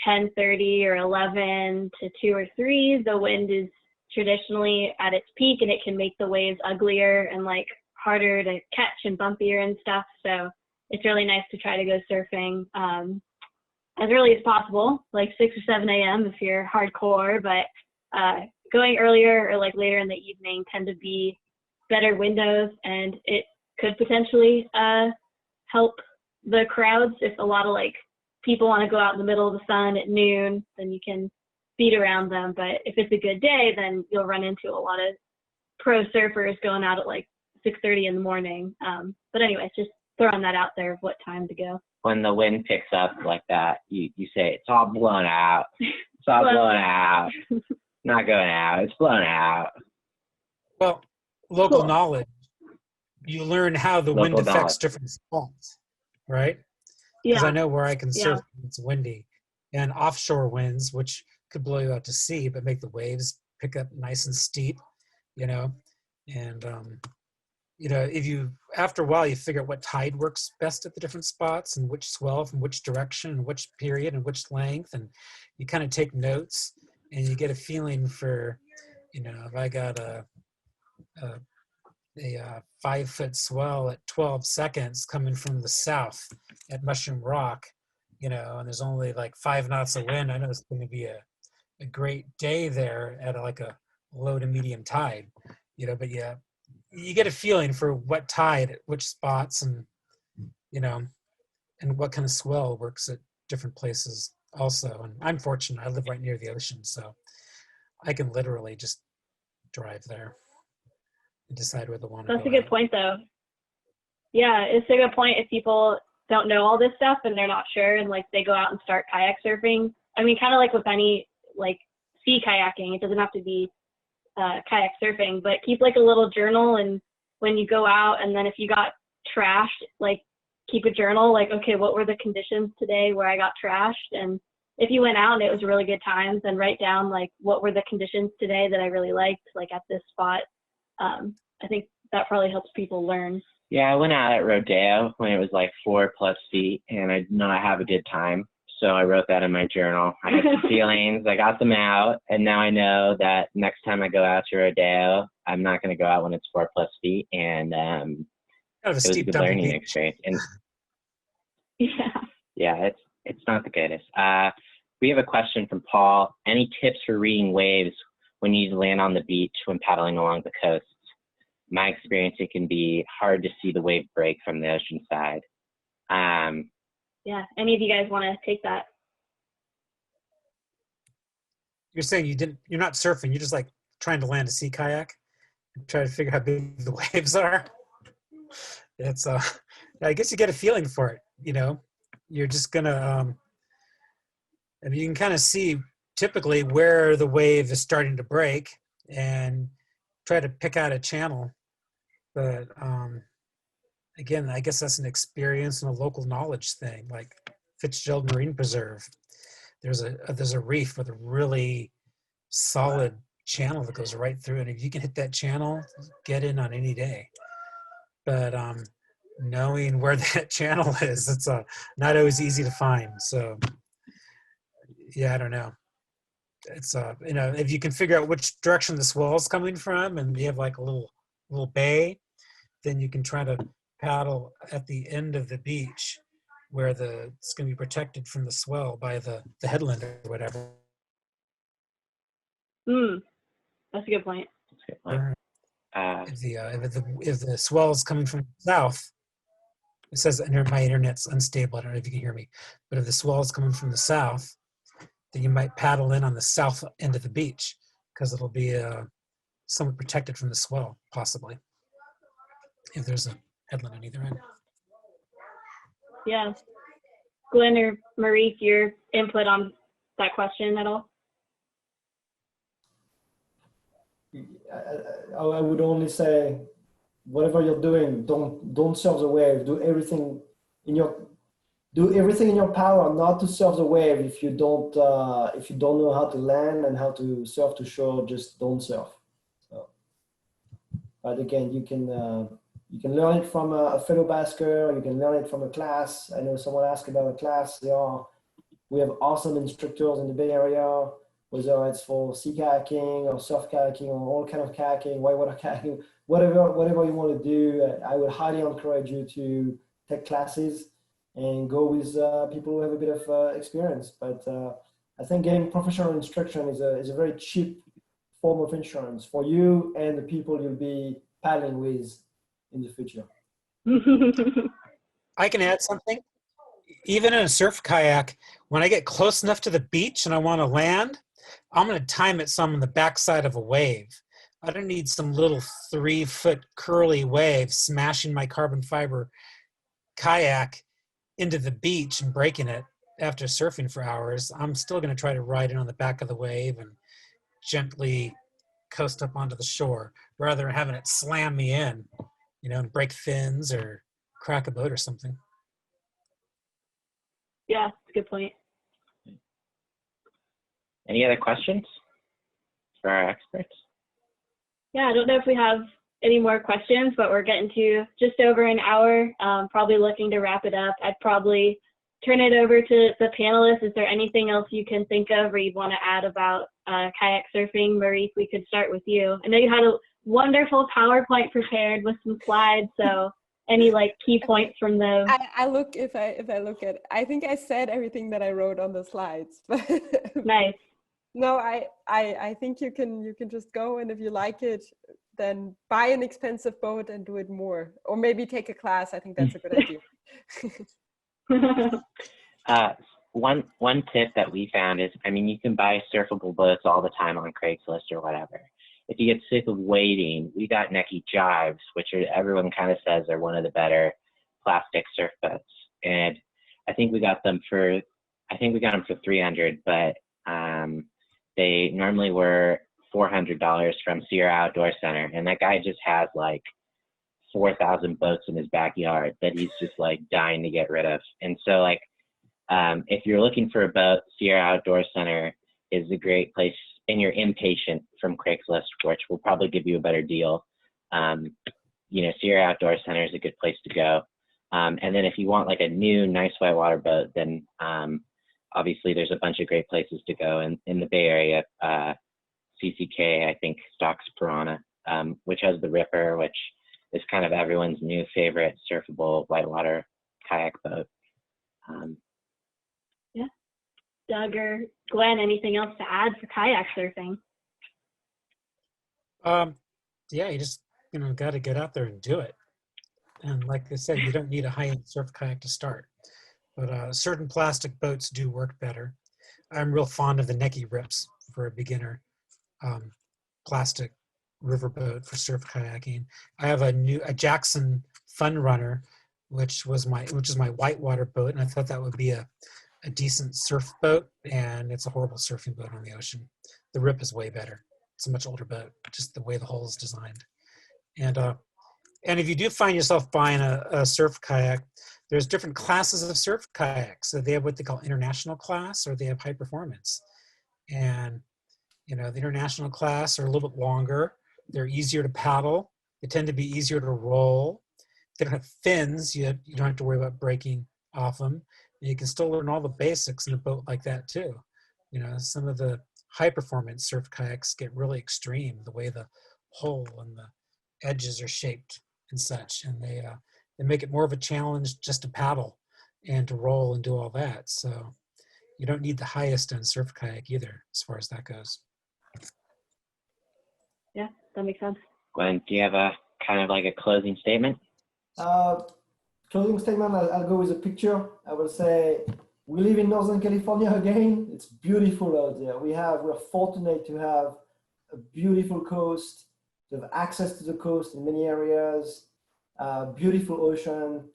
10:30 or 11 to 2 or 3, the wind is traditionally at its peak, and it can make the waves uglier and like harder to catch and bumpier and stuff. So it's really nice to try to go surfing as early as possible, like 6 or 7 a.m. if you're hardcore, but going earlier or like later in the evening tend to be better windows, and it could potentially help the crowds. If a lot of like people want to go out in the middle of the sun at noon, then you can beat around them. But if it's a good day, then you'll run into a lot of pro surfers going out at like 6:30 in the morning. But anyways, just throwing that out there of what time to go. When the wind picks up like that, you say it's all blown out. It's all blown out. Not going out. It's blown out. Well, local knowledge. You learn how the wind affects different spots, right? Because I know where I can surf when it's windy, and offshore winds, which could blow you out to sea, but make the waves pick up nice and steep, you know. And you know, if you, after a while, you figure out what tide works best at the different spots and which swell from which direction and which period and which length, and you kind of take notes and you get a feeling for, you know, if I got a 5-foot swell at 12 seconds coming from the south at Mushroom Rock, you know, and there's only like 5 knots of wind, I know it's going to be a great day there at like a low to medium tide, you know. But yeah, you get a feeling for what tide at which spots, and you know, and what kind of swell works at different places also. And I'm fortunate, I live right near the ocean, so I can literally just drive there and decide where they want to go. That's a good point, though. Yeah, it's a good point if people don't know all this stuff and they're not sure, and like they go out and start kayak surfing. I mean, kind of like with any like sea kayaking, it doesn't have to be kayak surfing, but keep like a little journal, and when you go out, and then if you got trashed, like keep a journal, like, okay, what were the conditions today where I got trashed? And if you went out and it was really good times, then write down like what were the conditions today that I really liked, like at this spot. I think that probably helps people learn. Yeah, I went out at Rodeo when it was like 4+ feet, and I did not have a good time. So I wrote that in my journal. I had some feelings, I got them out, and now I know that next time I go out to Rodeo, I'm not going to go out when it's 4+ feet. And it was a good learning experience. And yeah, it's not the greatest. We have a question from Paul. Any tips for reading waves when you land on the beach when paddling along the coast? My experience, it can be hard to see the wave break from the ocean side. Yeah, any of you guys want to take that? You're saying you're not surfing, you're just like trying to land a sea kayak and try to figure out how big the waves are. It's I guess you get a feeling for it, you know. You're just gonna and you can kind of see typically where the wave is starting to break and try to pick out a channel. But again, I guess that's an experience and a local knowledge thing. Like Fitzgerald Marine Preserve, there's a reef with a really solid channel that goes right through, and if you can hit that channel, get in on any day. But knowing where that channel is, it's not always easy to find. So yeah, I don't know. It's you know, if you can figure out which direction the swell is coming from, and you have like a little bay, then you can try to paddle at the end of the beach where it's going to be protected from the swell by the headland or whatever. That's a good point. If the swell is coming from the south, it says my internet's unstable. I don't know if you can hear me, but if the swell is coming from the south, then you might paddle in on the south end of the beach because it'll be somewhat protected from the swell, possibly, if there's a headland on either end. Yeah. Glenn or Mareike, your input on that question at all? I would only say, whatever you're doing, don't surf the wave. Do everything in your power not to surf the wave. If you don't know how to land and how to surf to shore, just don't surf. So, but again, you can learn it from a fellow basker. You can learn it from a class. I know someone asked about a class. We have awesome instructors in the Bay Area, whether it's for sea kayaking or surf kayaking or all kind of kayaking, whitewater kayaking, whatever you want to do. I would highly encourage you to take classes and go with people who have a bit of experience. But I think getting professional instruction is a very cheap form of insurance for you and the people you'll be paddling with in the future. I can add something. Even in a surf kayak, when I get close enough to the beach and I want to land, I'm going to time it so I'm on the backside of a wave. I don't need some little 3-foot curly wave smashing my carbon fiber kayak into the beach and breaking it after surfing for hours. I'm still going to try to ride in on the back of the wave and gently coast up onto the shore rather than having it slam me in, you know, and break fins or crack a boat or something. Yeah, that's a good point. Any other questions for our experts? Yeah, I don't know if we have any more questions, but we're getting to just over an hour. Probably looking to wrap it up. I'd probably turn it over to the panelists. Is there anything else you can think of or you'd want to add about kayak surfing? Mareike, we could start with you. I know you had a wonderful PowerPoint prepared with some slides, so any like key points from those? I think I said everything that I wrote on the slides. Nice. No, I think you can just go, and if you like it, then buy an expensive boat and do it more, or maybe take a class. I think that's a good idea. One tip that we found is, I mean, you can buy surfable boats all the time on Craigslist or whatever. If you get sick of waiting, we got Necky Jives, which everyone kind of says are one of the better plastic surf boats. And I think we got them for $300, but they normally were $400 from Sierra Outdoor Center. And that guy just has like 4,000 boats in his backyard that he's just like dying to get rid of. And so like, if you're looking for a boat, Sierra Outdoor Center is a great place, and you're impatient from Craigslist, which will probably give you a better deal. You know, Sierra Outdoor Center is a good place to go. And then if you want like a new nice whitewater boat, then obviously there's a bunch of great places to go in the Bay Area. CCK, I think, stocks Piranha, which has the Ripper, which is kind of everyone's new favorite surfable whitewater kayak boat. Yeah. Doug or Gwenn, anything else to add for kayak surfing? Yeah, you just got to get out there and do it. And like I said, you don't need a high-end surf kayak to start, but certain plastic boats do work better. I'm real fond of the Necky Rips for a beginner plastic river boat for surf kayaking. I have a Jackson Fun Runner, which is my whitewater boat, and I thought that would be a decent surf boat, and it's a horrible surfing boat on the ocean. The Rip is way better. It's a much older boat, just the way the hull is designed. And if you do find yourself buying a surf kayak, there's different classes of surf kayaks. So they have what they call international class, or they have high performance. And the international class are a little bit longer. They're easier to paddle. They tend to be easier to roll. They don't have fins. You don't have to worry about breaking off them. And you can still learn all the basics in a boat like that too. Some of the high performance surf kayaks get really extreme, the way the hull and the edges are shaped and such, and they make it more of a challenge just to paddle and to roll and do all that. So you don't need the highest end surf kayak either, as far as that goes. Yeah, that makes sense. Gwenn, do you have a kind of like a closing statement? Closing statement, I'll go with a picture. I will say, we live in Northern California again. It's beautiful out there. We're fortunate to have a beautiful coast, to have access to the coast in many areas, beautiful ocean.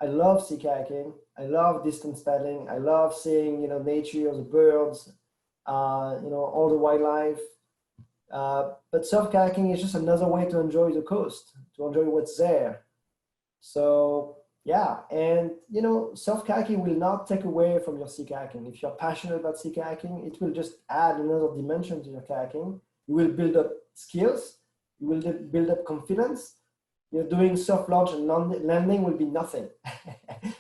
I love sea kayaking. I love distance paddling. I love seeing, nature, the birds, all the wildlife. But surf kayaking is just another way to enjoy the coast, to enjoy what's there. So yeah, and surf kayaking will not take away from your sea kayaking. If you're passionate about sea kayaking, it will just add another dimension to your kayaking. You will build up skills. You will build up confidence. Doing surf launch and landing will be nothing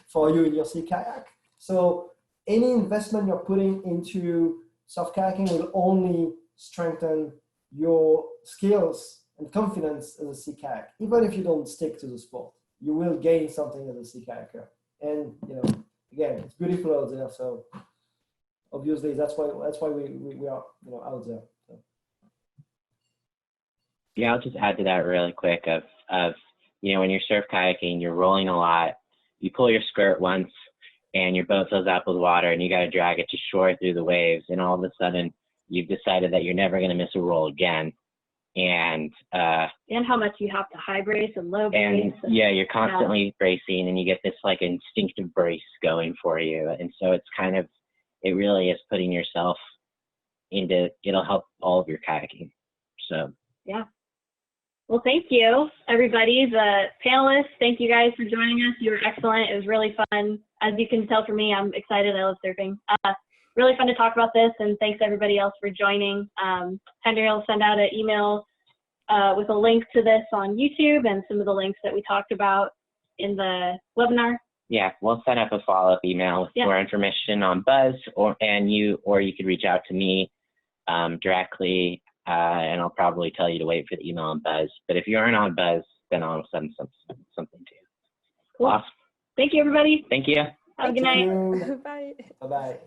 for you in your sea kayak. So any investment you're putting into surf kayaking will only strengthen your skills and confidence as a sea kayak. Even if you don't stick to the sport, you will gain something as a sea kayaker. And again, it's beautiful out there. So obviously that's why we are out there. So. Yeah, I'll just add to that really quick of when you're surf kayaking, you're rolling a lot. You pull your skirt once and your boat fills up with water and you got to drag it to shore through the waves. And all of a sudden you've decided that you're never going to miss a roll again. And how much you have to high brace and low brace. And yeah, you're constantly bracing and you get this like instinctive brace going for you. And so it really is putting yourself it'll help all of your kayaking. So. Yeah. Well, thank you, everybody. The panelists, thank you guys for joining us. You were excellent. It was really fun. As you can tell from me, I'm excited. I love surfing. really fun to talk about this, and thanks everybody else for joining. Henry will send out an email with a link to this on YouTube and some of the links that we talked about in the webinar. Yeah, we'll set up a follow-up email with more information on Buzz, or you could reach out to me directly, and I'll probably tell you to wait for the email on Buzz. But if you aren't on Buzz, then I'll send something to you. Cool. Awesome. Thank you, everybody. Thank you. Have a good night. Bye. Bye-bye.